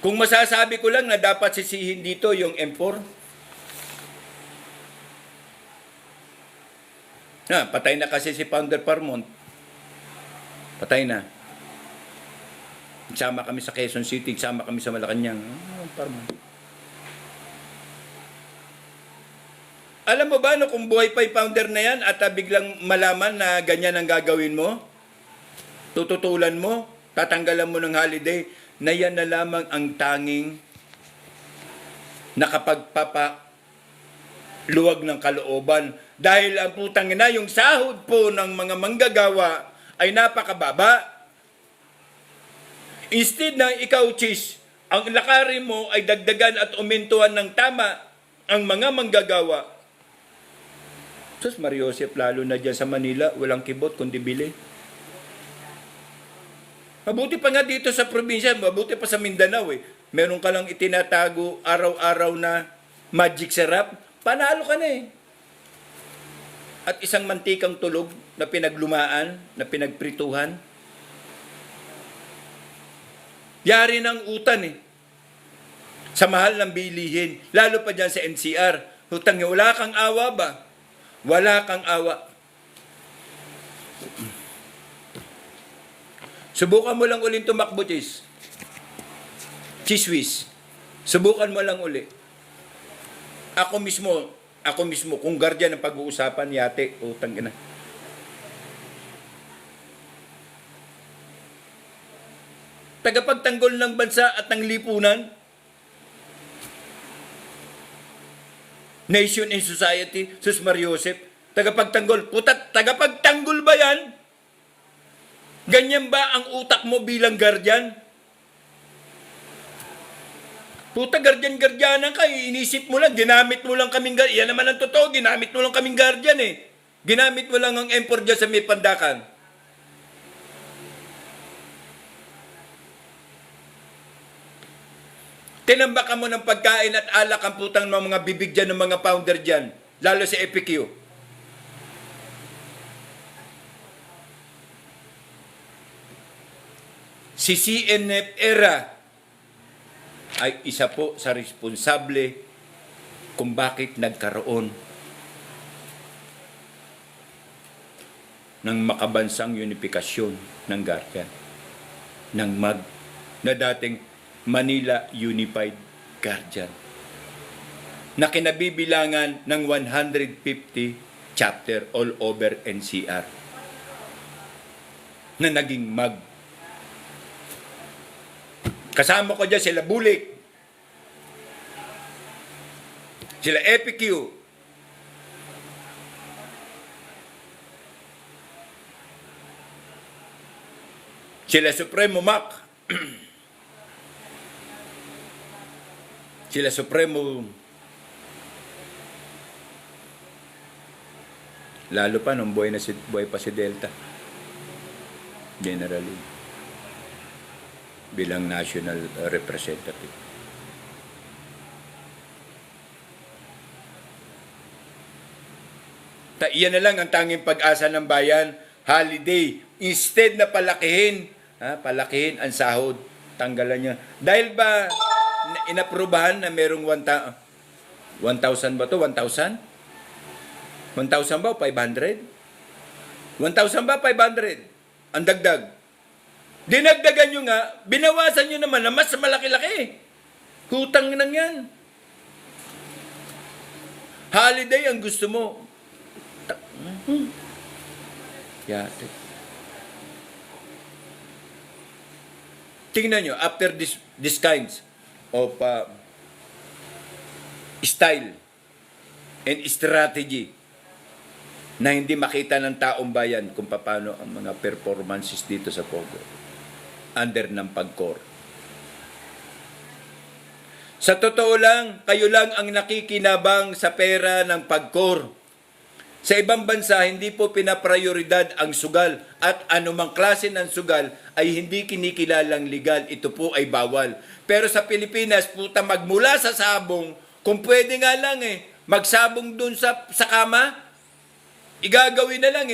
S1: Kung masasabi ko lang na dapat sisihin dito yung M4. Patay na kasi si Founder Parmont. Patay na. Sama kami sa Quezon City, sama kami sa Malacanang. Parmont. Alam mo ba kung buhay pa yung founder na yan at biglang malaman na ganyan ang gagawin mo? Tututulan mo? Tatanggalan mo ng holiday? Na yan na lamang ang tanging nakapagpapaluwag ng kalooban. Dahil ang putang ina, yung sahod po ng mga manggagawa ay napakababa. Instead na ikaw, Chis, ang lakarin mo ay dagdagan at umintuan ng tama ang mga manggagawa. Sus, Mariosep, lalo na dyan sa Manila, walang kibot kundi bili. Mabuti pa nga dito sa probinsya, mabuti pa sa Mindanao eh. Meron ka lang itinatago araw-araw na magic syrup, panalo ka na eh. At isang mantikang tulog na pinaglumaan, na pinagprituhan. Yari ng utan eh. Sa mahal ng bilihin, lalo pa dyan sa NCR. Hutang niya, wala kang awa ba? Wala kang awa. Subukan mo lang ulit tumakbo, Chis. Chiswis. Subukan mo lang uli. Ako mismo, kung guardian ng pag-uusapan, yate, utang ina. Tagapagtanggol ng bansa at ng lipunan, Nation and Society, Sus Mariosep, tagapagtanggol. Puta, tagapagtanggol ba yan? Ganyan ba ang utak mo bilang guardian? Puta, guardian-guardianan ka, inisip mo lang, ginamit mo lang kaming guardian. Yan naman ang totoo, ginamit mo lang kaming guardian eh. Ginamit mo lang ang M4 dyan sa may pandakan. Tinambakan mo ng pagkain at alak ang putang mga bibig dyan ng mga founder dyan, lalo sa EPQ. Si CNF era ay isa po sa responsable kung bakit nagkaroon ng makabansang unifikasyon ng Guardian, ng MAG, na dating Manila Unified Guardian, na kinabibilangan ng 150 chapter all over NCR, na naging MAG. Kasama ko dyan sila Bulik, sila EPQ, sila Supremo Mac, sila Supremo, lalo pa nung buhay pa si Delta, generally, bilang national representative. Iyan na lang ang tanging pag-asa ng bayan, holiday. Instead na palakihin ang sahod, tanggalan niya. Dahil ba inaprubahan na merong 1,000 ba to? 1,000? 1,000 ba o 500? 1,000 ba 500? Ang dagdag. Dinagdagan nyo nga, binawasan nyo naman na mas malaki-laki. Hutang nang yan. Holiday ang gusto mo. Yate. Tingnan nyo, after this kinds of style and strategy na hindi makita ng taong bayan kung paano ang mga performances dito sa Pogo under ng PAGCOR. Sa totoo lang, kayo lang ang nakikinabang sa pera ng PAGCOR. Sa ibang bansa, hindi po pinaprioridad ang sugal at anumang klase ng sugal ay hindi kinikilalang legal. Ito po ay bawal. Pero sa Pilipinas, puta, magmula sa sabong, kung pwede nga lang magsabong dun sa kama, igagawin na lang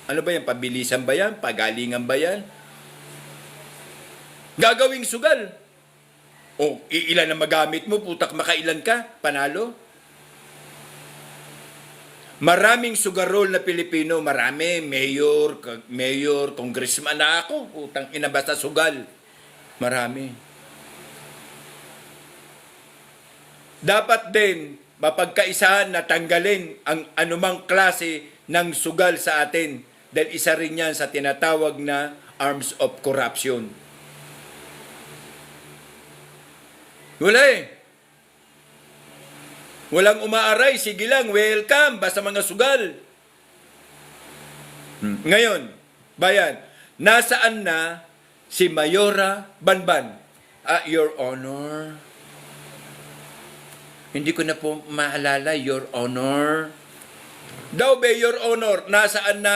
S1: Ano ba yan? Pabilisan ba yan? Pagalingan ba yan? Gagawing sugal. O, ilan na magamit mo, putak makailan ka, panalo. Maraming sugarol na Pilipino, marami, mayor, congressman na ako, putang ina basta sugal. Marami. Dapat din, mapagkaisahan na tanggalin ang anumang klase ng sugal sa atin dahil isa rin yan sa tinatawag na arms of corruption. Wala Walang umaaray, sige lang, welcome, basta mga sugal. Ngayon, bayan, nasaan na si Mayora Banban? Your Honor. Hindi ko na po maalala, Your Honor. Daw be, Your Honor, nasaan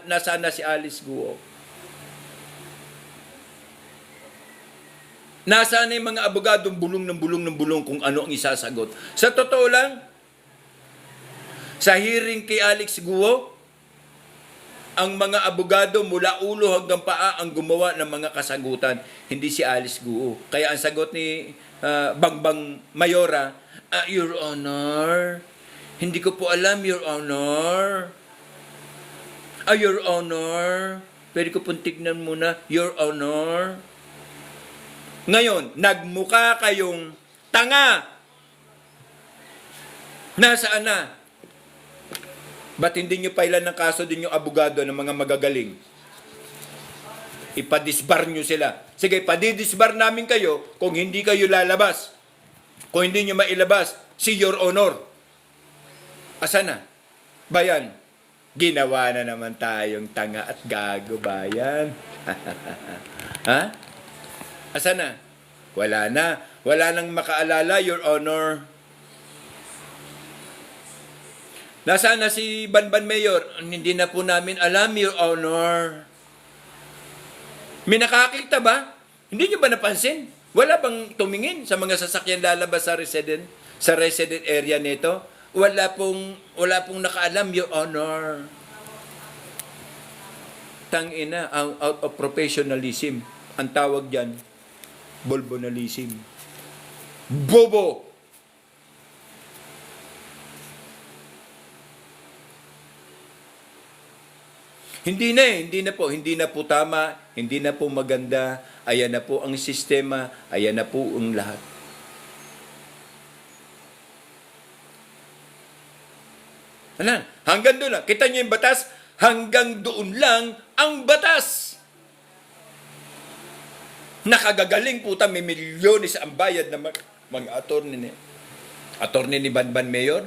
S1: na si Alice Guo? Nasaan na yung mga abogadong bulong kung ano ang isasagot? Sa totoo lang, sa hearing kay Alex Guo, ang mga abogado mula ulo hanggang paa ang gumawa ng mga kasagutan, hindi si Alice Guo. Kaya ang sagot ni Bangbang Mayora, Your Honor, hindi ko po alam, Your Honor. Your Honor, pwede ko pong tignan muna, Your Honor. Ngayon, nagmukha kayong tanga. Nasaan na? Ba't hindi nyo pailan ng kaso din yung abogado ng mga magagaling? Ipadisbar nyo sila. Sige, padidisbar namin kayo kung hindi kayo lalabas. Kung hindi nyo mailabas, si Your Honor. Asa na? Bayan, ginawa na naman tayong tanga at gago, bayan. Ha? Asa na? Wala na. Wala nang makaalala, Your Honor. Nasaan na si Banban Mayor? Hindi na po namin alam, Your Honor. May nakakita ba? Hindi nyo ba napansin? Wala bang tumingin sa mga sasakyan lalabas sa resident area nito? Wala pong nakaalam, Your Honor. Tangina, out of professionalism. Ang tawag dyan, bolbonalism. Bobo! Hindi na po tama, hindi na po maganda, ayan na po ang sistema, ayan na po ang lahat. Ano? Hanggang doon lang. Kita niyo yung batas? Hanggang doon lang ang batas. Nakagagaling po may milyones ang bayad ng mga attorney ni Banban Mayor.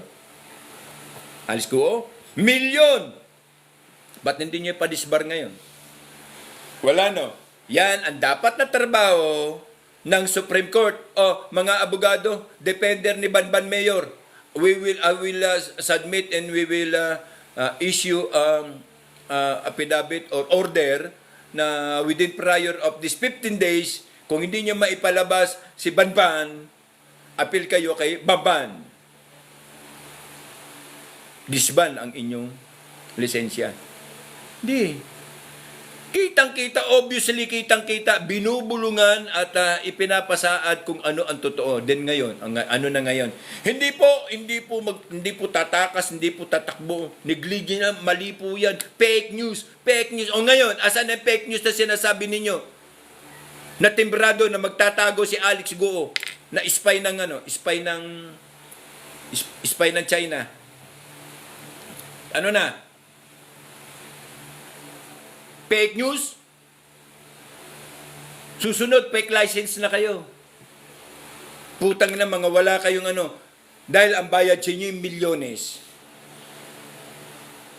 S1: Alis ko, milyon! Ba't hindi niyo pa-disbar ngayon? Wala no. Yan ang dapat na trabaho ng Supreme Court o mga abogado, defender ni Banban Mayor. I will submit and we will issue affidavit or order na within prior of this 15 days, kung hindi niyo maipalabas si Banban, appeal kayo kay Banban. Disban ang inyong lisensya. Di. Kitang-kita, obviously kitang-kita, binubulungan at ipinapasaad kung ano ang totoo. Then ngayon, ano na ngayon? Hindi po tatakas, hindi po tatakbo. Negligent na, mali po yan. Fake news. O ngayon, asan ang fake news na sinasabi ninyo? Na timbrado na magtatago si Alex Goo na spy ng China. Ano na? Fake news? Susunod, fake license na kayo. Putang na mga wala kayong dahil ang bayad sa inyo yung milyones.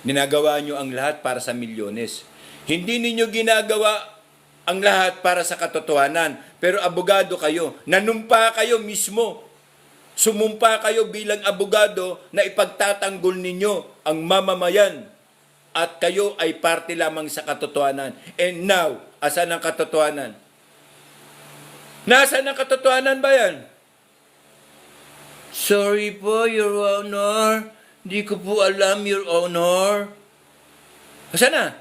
S1: Ginagawa nyo ang lahat para sa milyones. Hindi ninyo ginagawa ang lahat para sa katotohanan. Pero abogado kayo. Nanumpa kayo mismo. Sumumpa kayo bilang abogado na ipagtatanggol ninyo ang mamamayan. At kayo ay parte lamang sa katotohanan. And now, asan ang katotohanan? Nasaan ang katotohanan ba yan? Sorry po, Your Honor. Di ko po alam, Your Honor. Asan na?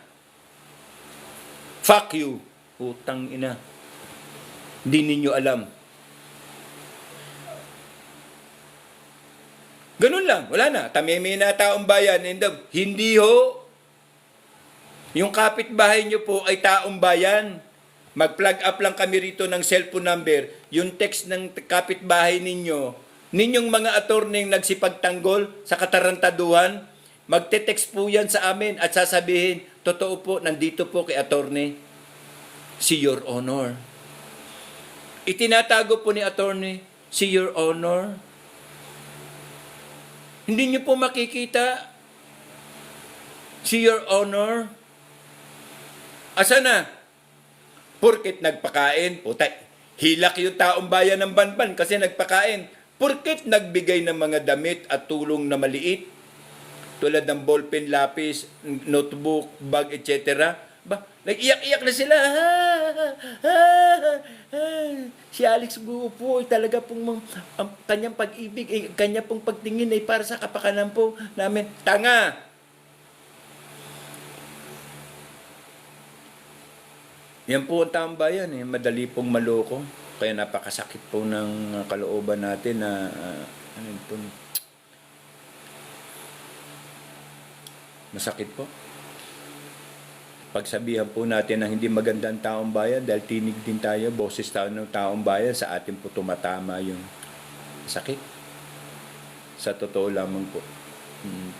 S1: Fuck you. Putang ina. Hindi ninyo alam. Ganun lang. Wala na. Tamimi na taong bayan. Hindi ho. Yung kapitbahay nyo po ay taong bayan. Mag-plug up lang kami rito ng cellphone number. Yung text ng kapitbahay ninyong mga attorney nagsipagtanggol sa katarantaduhan, magte-text po yan sa amin at sasabihin, totoo po, nandito po kay attorney si Your Honor. Itinatago po ni attorney si Your Honor. Hindi nyo po makikita si Your Honor. Asa na? Porket nagpakain, hilak yung taong bayan ng Banban kasi nagpakain. Porket nagbigay ng mga damit at tulong na maliit, tulad ng ballpen, lapis, notebook, bag, etc. Nag-iyak-iyak na sila. Si Alex Goo po ay talaga pong ang kanyang pag-ibig, kanya pong pagtingin ay para sa kapakanan po namin. Tanga! Yan po ang taong bayan. Madali pong maloko. Kaya napakasakit po ng kalooban natin na masakit po. Pagsabihan po natin na hindi maganda ang taong bayan dahil tinig din tayo, boses tayo ng taong bayan, sa atin po tumatama yung sakit. Sa totoo lamang po.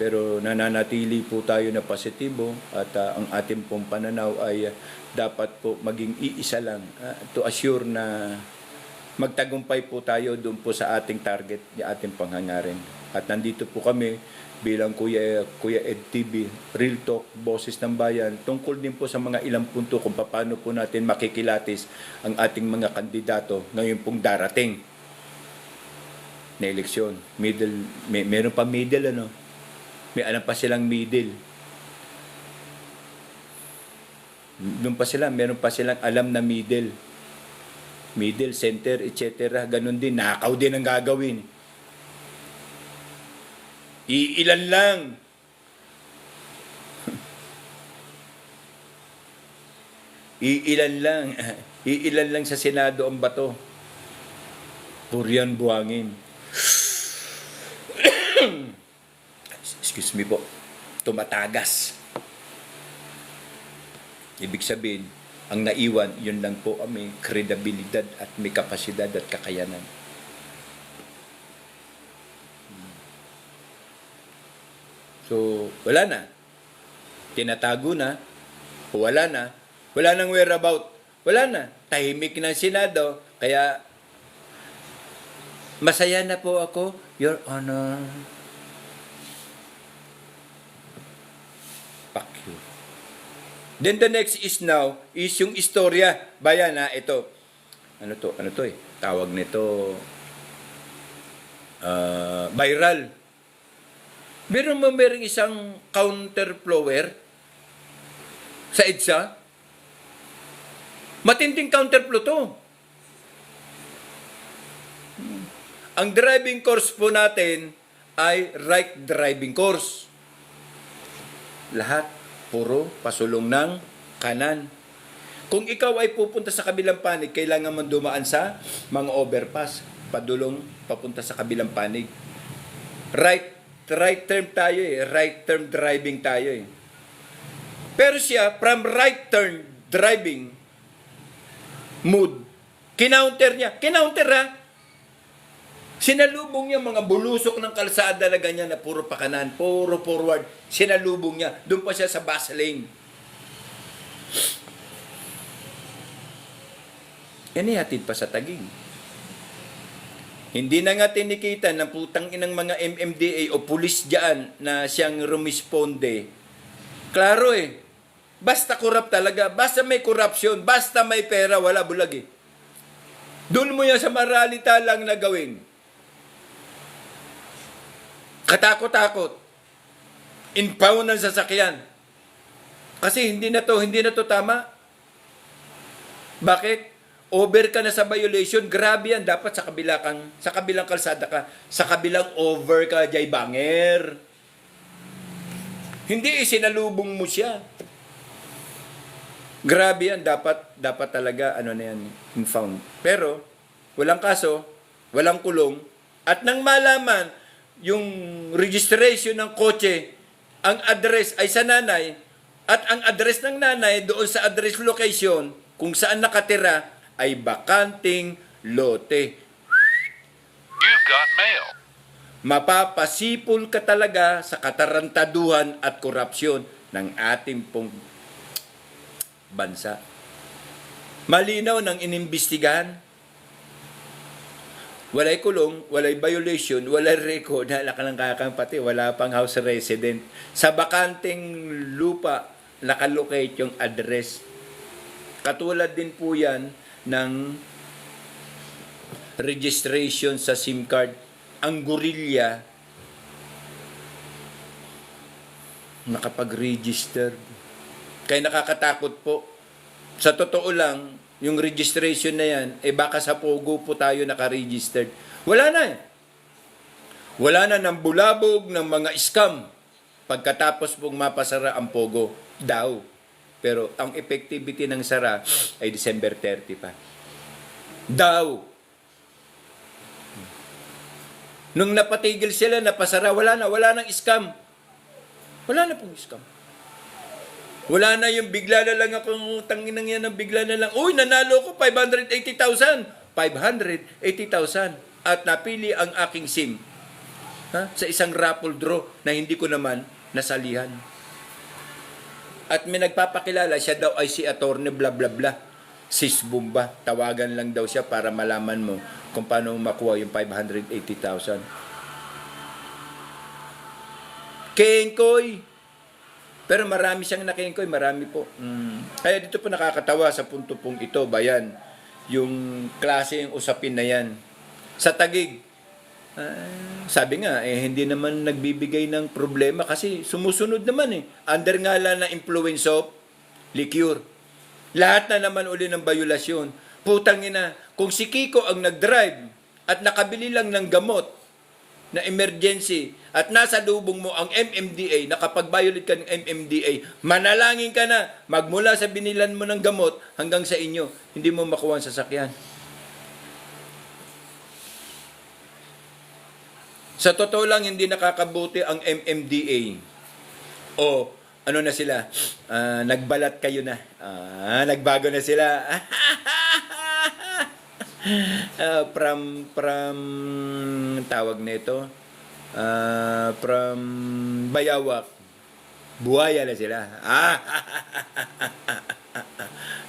S1: Pero nananatili po tayo na positibo at ang ating pong pananaw ay dapat po maging iisa lang to assure na magtagumpay po tayo doon po sa ating target, yung ating panghangarin. At nandito po kami bilang Kuya Ed TV, Real Talk, Boses ng Bayan, tungkol din po sa mga ilang punto kung paano po natin makikilatis ang ating mga kandidato ngayon pong darating na eleksyon. Meron pa middle May alam pa silang middle. Meron pa silang alam na middle, center, etc. Ganon din, nakaw din ang gagawin. Iilan lang. Iilan lang sa Senado ang bato. Purian buhangin. Excuse me po. Tumatagas. Ibig sabihin, ang naiwan, yun lang po ang may kredibilidad at may kapasidad at kakayanan. So, wala na. Tinatago na. Wala na. Wala nang whereabout. Wala na. Tahimik na ang Senado. Kaya, masaya na po ako, Your Honor. Fuck you. Then the next is now, is yung istorya. Bayan ha, ito. Ano to eh? Tawag nito, viral. Merong isang counterflower sa EDSA. Matinding counterflow to. Ang driving course po natin ay right driving course. Lahat puro pasulong ng kanan. Kung ikaw ay pupunta sa kabilang panig, kailangan man dumaan sa mga overpass, padulong papunta sa kabilang panig. Right term tayo eh, right term driving tayo eh. Pero siya, from right turn driving mood, kinounter ha, sinalubong niya mga bulusok ng kalsada na ganyan na puro pakanan, puro forward. Sinalubong niya. Doon pa siya sa bus lane. Inihatid pa sa Taguig. Hindi na nga tinikita ng putang inang mga MMDA o pulis diyan na siyang rumisponde. Klaro eh. Basta corrupt talaga. Basta may corruption. Basta may pera. Wala bulag eh. Doon mo yan sa maralita lang na gawin. Katakot-takot. Impound ng sasakyan. Kasi hindi na to tama. Bakit? Over ka na sa violation, grabe yan. Dapat sa kabilang kalsada ka, sa kabilang over ka, jay banger. Hindi isinalubong mo siya. Grabe yan. Dapat talaga, ano na yan, impound. Pero, walang kaso, walang kulong, at nang malaman, yung registration ng kotse, ang address ay sa nanay, at ang address ng nanay doon sa address location, kung saan nakatira, ay bakanting lote.
S2: You've got mail.
S1: Mapapasipol ka talaga sa katarantaduhan at korupsyon ng ating pong bansa. Malinaw ng inimbestigahan. Walay kulong, walay violation, walay record, nakalang pati, wala pang house resident. Sa bakanting lupa, nakalocate yung address. Katulad din po yan ng registration sa SIM card. Ang gorilla, nakapag-register. Kaya nakakatakot po. Sa totoo lang, yung registration na yan, baka sa Pogo po tayo nakaregistered. Wala na eh. Wala na ng bulabog ng mga scam pagkatapos pong mapasara ang Pogo daw. Pero ang effectivity ng sara ay December 30 pa. Daw. Nung napatigil sila, napasara, wala nang scam. Wala na pong scam. Wala na yung bigla na lang akong tanginang yan ng bigla na lang. Uy, nanalo ko 580,000. 580,000. At napili ang aking SIM. Sa isang raffle draw na hindi ko naman nasalihan. At may nagpapakilala, siya daw ay si attorney bla bla bla. Sis Bumba. Tawagan lang daw siya para malaman mo kung paano makuha yung 580,000. Kengkoy. Pero marami siyang nakengkoy, marami po. Kaya dito po nakakatawa sa punto pong ito, bayan, yung klase yung usapin na yan. Sa Taguig, sabi nga, hindi naman nagbibigay ng problema kasi sumusunod naman eh. Under nga lang na influence of liquor. Lahat na naman uli ng violasyon. Putang ina, kung si Kiko ang nag-drive at nakabili lang ng gamot na emergency at nasa lubong mo ang MMDA, nakapag-violate ka ng MMDA, manalangin ka na, magmula sa binilan mo ng gamot hanggang sa inyo, hindi mo makuha ang sasakyan. Sa totoo lang, hindi nakakabuti ang MMDA o ano na sila, nagbalat kayo na. Nagbago na sila. From tawag nito, from bayawak, buhaya na sila.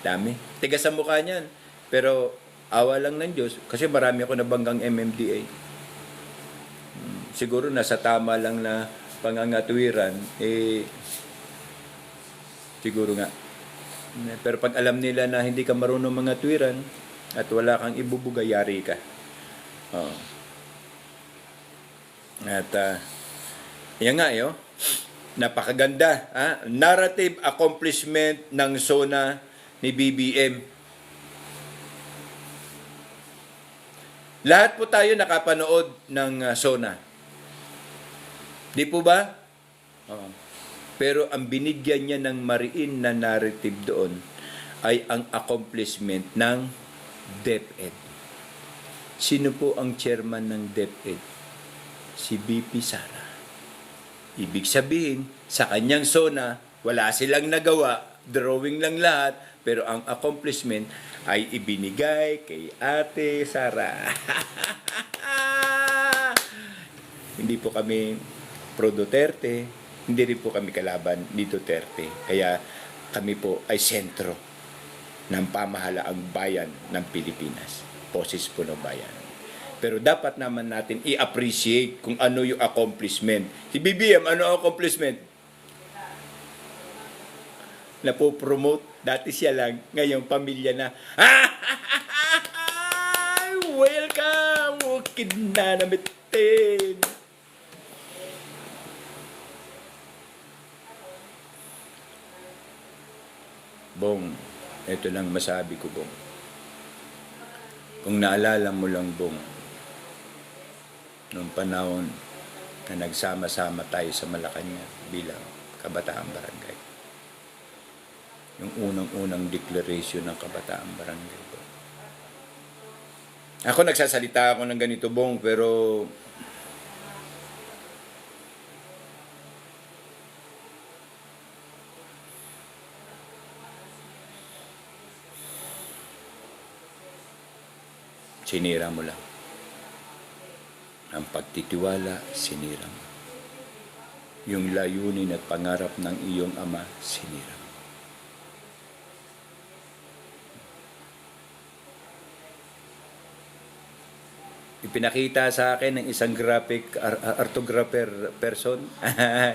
S1: Dami. Tigas sa mukha niyan. Pero awa lang ng Diyos kasi marami ako nabanggang MMDA. Siguro nasa tama lang na pangangatwiran, siguro nga. Pero pag alam nila na hindi ka marunong mga tuwiran at wala kang ibubuga, yari ka. Oo. At yan nga, napakaganda. Narrative accomplishment ng SONA ni BBM. Lahat po tayo nakapanood ng SONA. Di po ba? Oo. Pero ang binigyan niya ng mariin na narrative doon ay ang accomplishment ng DepEd. Sino po ang chairman ng DepEd? Si BP Sara. Ibig sabihin, sa kanyang SONA, wala silang nagawa, drawing lang lahat, pero ang accomplishment ay ibinigay kay Ate Sara. Hindi po kami pro Duterte, hindi rin po kami kalaban ni Duterte. Kaya kami po ay sentro ng pamahalaang bayan ng Pilipinas. Boses po ng bayan. Pero dapat naman natin i-appreciate kung ano yung accomplishment. Si BBM, ano ang accomplishment? Napopromote. Dati siya lang, ngayong pamilya na. Welcome! Ukid na namitin! Bong, ito lang masabi ko, Bong. Kung naalala mo lang, Bong, noong panahon na nagsama-sama tayo sa Malacanang bilang Kabataan Barangay. Yung unang-unang declaration ng Kabataan Barangay, Bong. Ako nagsasalita ako ng ganito, Bong, pero sinira mo lang. Ang pagtitiwala, sinira mo. Yung layunin at pangarap ng iyong ama, sinira mo. Ipinakita sa akin ng isang graphic artographer person,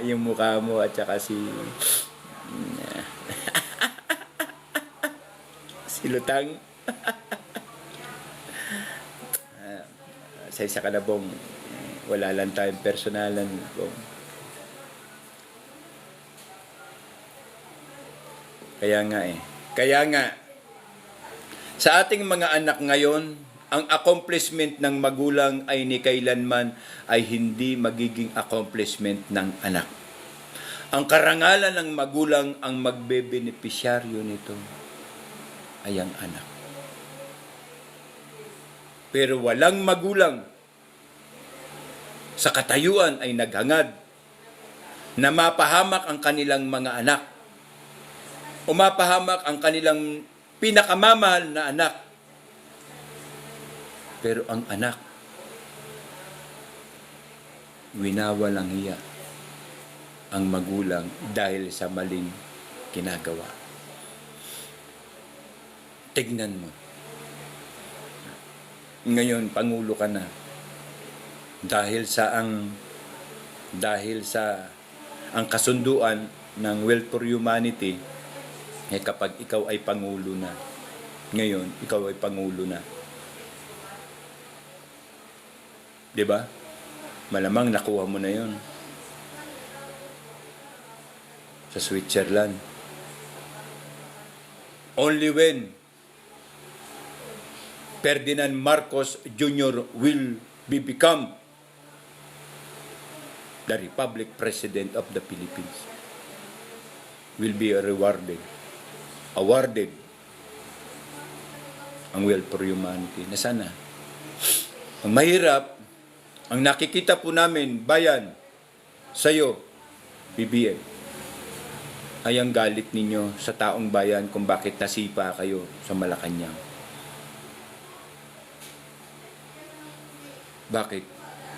S1: yung mukha mo at saka si Lutang. Sa ka na, Bong. Wala lang tayong personalan, Bong. Kaya nga, sa ating mga anak ngayon, ang accomplishment ng magulang ay ni kailanman ay hindi magiging accomplishment ng anak. Ang karangalan ng magulang ang magbebenepisyaryo nito ay ang anak. Pero walang magulang sa katayuan ay naghangad na mapahamak ang kanilang mga anak o mapahamak ang kanilang pinakamamahal na anak. Pero ang anak, winawalang hiya ang magulang dahil sa maling ginagawa. Tignan mo. Ngayon, Pangulo ka na. Dahil sa ang kasunduan ng Wealth for Humanity, kapag ikaw ay Pangulo na, ngayon, ikaw ay Pangulo na. Diba? Malamang nakuha mo na yon sa Switzerland. Only when Ferdinand Marcos Jr. will become the Republic President of the Philippines, will be awarded ang Wealth for Humanity. Nasaan na? Ang mahirap, ang nakikita po namin, bayan, sa'yo, BBM, ay ang galit ninyo sa taong bayan kung bakit nasipa kayo sa Malacanang. Bakit?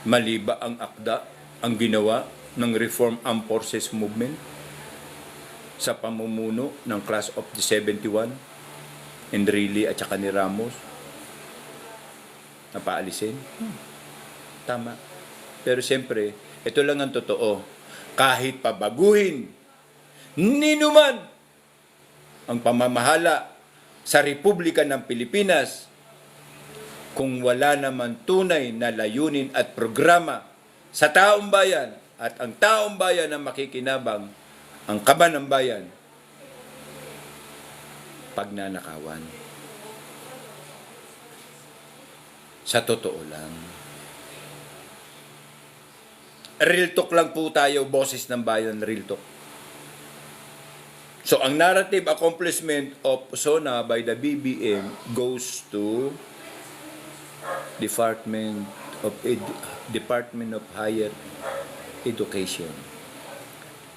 S1: Mali ba ang akda, ang ginawa ng Reform Armed Forces Movement sa pamumuno ng Class of the 71, Enrile at saka ni Ramos? Napaalisin? Tama. Pero siyempre, ito lang ang totoo. Kahit pabaguhin ninuman ang pamamahala sa Republika ng Pilipinas, kung wala naman tunay na layunin at programa sa taong bayan at ang taong bayan ang makikinabang, ang kaban ng bayan, pagnanakawan. Sa totoo lang. Real talk lang po tayo, boses ng bayan, real talk. So, ang narrative accomplishment of SONA by the BBM goes to Department of Higher Education.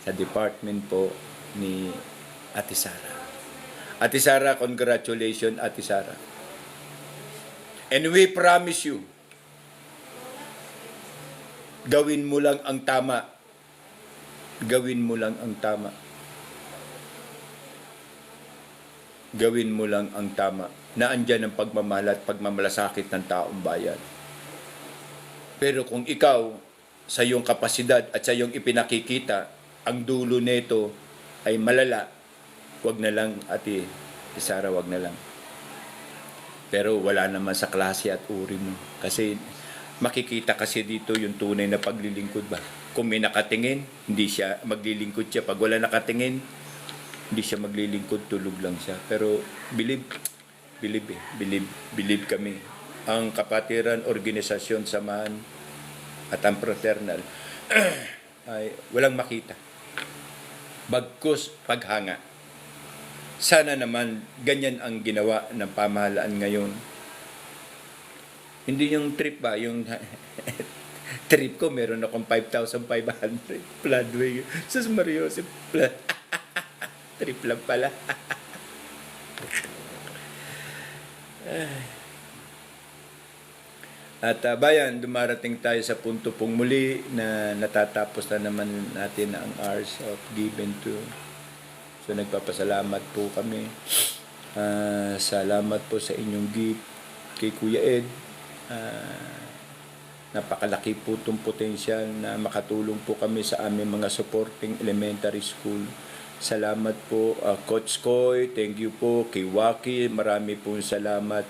S1: Sa department po ni Ate Sara. Ate Sara, congratulations, Ate Sara. And we promise you, gawin mo lang ang tama. Gawin mo lang ang tama. Gawin mo lang ang tama. Na andyan ang pagmamahal at pagmamalasakit ng taong bayan. Pero kung ikaw, sa iyong kapasidad at sa iyong ipinakikita, ang dulo nito ay malala, wag na lang, Ate Sara, wag na lang. Pero wala naman sa klase at uri mo. Kasi makikita kasi dito yung tunay na paglilingkod ba. Kung may nakatingin, hindi siya maglilingkod siya. Pag wala nakatingin, hindi siya maglilingkod, tulog lang siya. Pero believe kami. Ang Kapatiran, Organisasyon, Samahan at ang Fraternal ay walang makita. Bagkus paghanga. Sana naman ganyan ang ginawa ng pamahalaan ngayon. Hindi yung trip ba, yung trip ko meron akong 5,500 floodway. Sus Mario, si trip lang pala. At bayan, dumarating tayo sa punto pong muli na natatapos na naman natin ang hours of given to. So nagpapasalamat po kami. Salamat po sa inyong gift kay Kuya Ed. Napakalaki po itong potensyal na makatulong po kami sa aming mga supporting elementary school. Salamat po, Coach Koy, thank you po. Kay Waki, marami pong salamat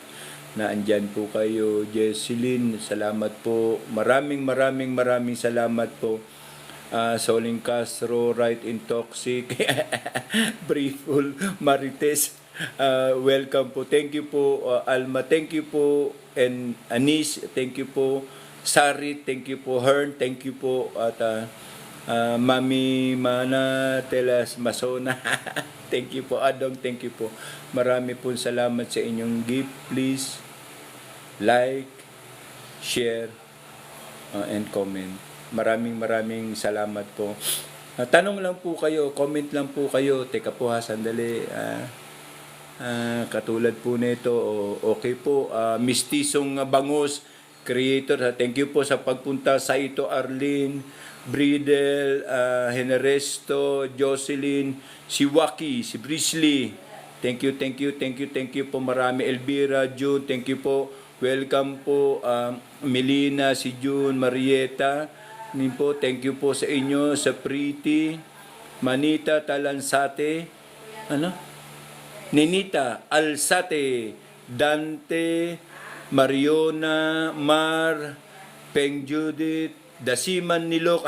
S1: na andyan po kayo. Jesseline, salamat po. Maraming salamat po. Soling Castro, Right in Toxic, Brieful, Marites, welcome po. Thank you po, Alma, thank you po. And Anis, thank you po. Sari, thank you po. Hearn, thank you po. At Mami Mana Telas Masona, thank you po. Adong, thank you po. Marami po salamat sa inyong gift. Please like, share, and comment. Maraming salamat po. Tanong lang po kayo, comment lang po kayo. Teka po ha, sandali. Katulad po nito, okay po. Mistisong Bangus, creator, thank you po sa pagpunta sa ito. Arlene, Bridel, Heneresto, Jocelyn, si Waki, si Brisley. Thank you po marami. Elvira, June, thank you po. Welcome po. Melina, si June, Marieta, po, thank you po sa inyo. Sa Pretty, Manita Talansate, Ninita Alsate, Dante, Mariona, Mar, Peng Judith, Dasiman Niloko.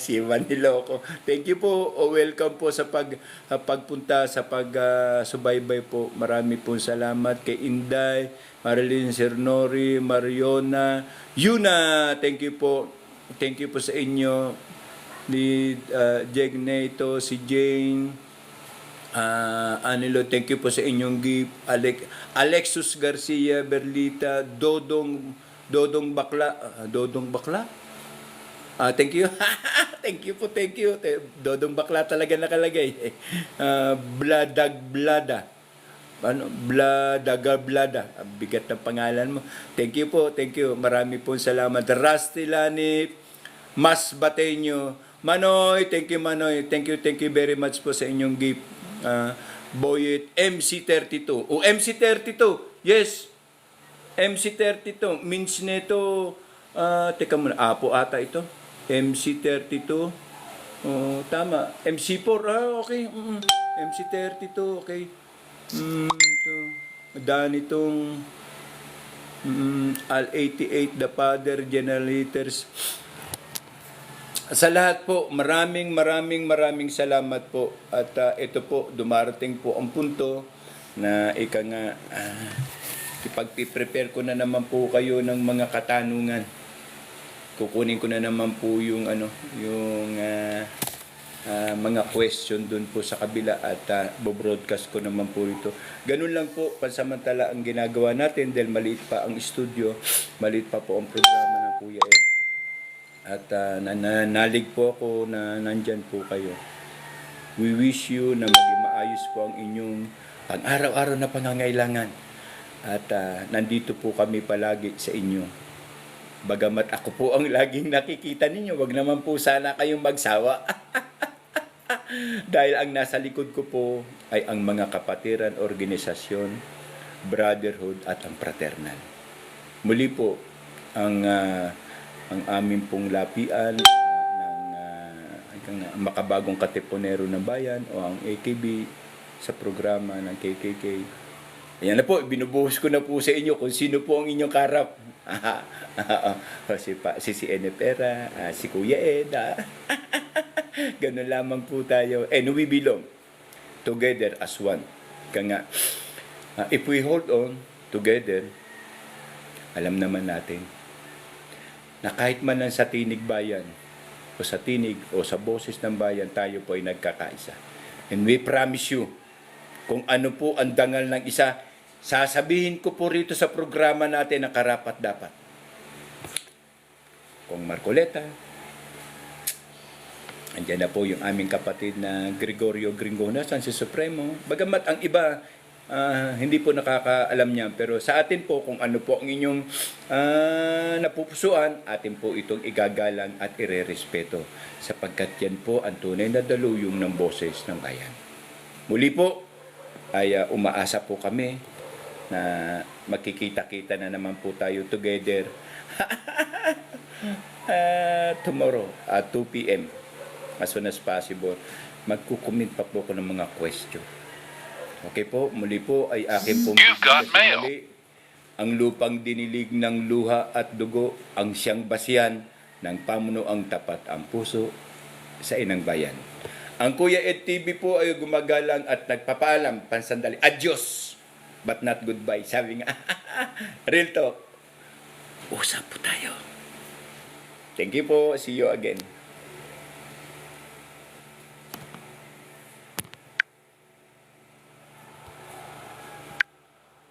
S1: Siman Niloko. Thank you po. Welcome po sa pagpunta, sa pagsubaybay po. Marami po salamat kay Inday, Marilyn Cernori, Mariona, Yuna. Thank you po. Thank you po sa inyo. Ni Jegneto, si Jane, Anilo, thank you po sa inyong gift. Alexus Garcia, Berlita, Dodong Bakla. Dodong Bakla? Thank you. Thank you po, thank you. Dodong bakla talaga nakalagay. Bladag Blada. Ano? Bladaga Blada. Ang bigat ng pangalan mo. Thank you po, thank you. Marami pong salamat. Rusty Lani, Mas Bateño. Manoy, thank you Manoy. Thank you very much po sa inyong gift. Boyet, MC32. MC32. Yes. MC32. Means nito, teka muna, Apo ata ito. MC32. Tama. MC4. Okay. MC32. Okay. Ito. Daan itong Al-88, The Father, Generators. Sa lahat po, maraming salamat po. At ito po, dumarating po ang punto na ika nga, ipag-prepare ko na naman po kayo ng mga katanungan. Kukunin ko na naman po yung mga question dun po sa kabila at bo-broadcast ko naman po ito. Ganun lang po pansamantala ang ginagawa natin dahil maliit pa ang studio, maliit pa po ang programa ng Kuya Ed. At nalig po ako na nandyan po kayo. We wish you na maging maayos po ang inyong pang-araw-araw na pangangailangan. At nandito po kami palagi sa inyo. Bagamat ako po ang laging nakikita ninyo, wag naman po sana kayong magsawa. Dahil ang nasa likod ko po ay ang mga kapatiran, organisasyon, brotherhood at ang fraternal. Muli po, ang aming pong lapian ng makabagong katipunero ng bayan o ang AKB sa programa ng KKK. Ayan na po, binubuhos ko na po sa inyo kung sino po ang inyong karap. si Enepera, si Kuya Ed. Ganun lamang po tayo. And we belong together as one. Kaya if we hold on together, alam naman natin na kahit man lang sa tinig bayan o sa tinig o sa boses ng bayan, tayo po ay nagkakaisa. And we promise you, kung ano po ang dangal ng isa, sasabihin ko po rito sa programa natin na karapat-dapat. Kung Marcoleta, andyan na po yung aming kapatid na Gregorio Gringona, San si Supremo. Bagamat ang iba, hindi po nakakaalam niya. Pero sa atin po, kung ano po ang inyong napupusuan, atin po itong igagalang at irerespeto. Sapagkat yan po ang tunay na daluyong ng boses ng bayan. Muli po, ay umaasa po kami na magkikita-kita na naman po tayo together tomorrow at 2 p.m. as soon as possible. Magkukomment pa po ko ng mga question. Okay po, muli po ay akin pong
S2: You've got mail.
S1: muli. Ang lupang dinilig ng luha at dugo, ang siyang basyan ng pamunuang tapat ang puso sa inang bayan. Ang Kuya Ed TV po ay gumagalang at nagpapaalam pansandali. Adios! But not goodbye. Sabi nga, real talk. Usap po tayo. Thank you po. See you again.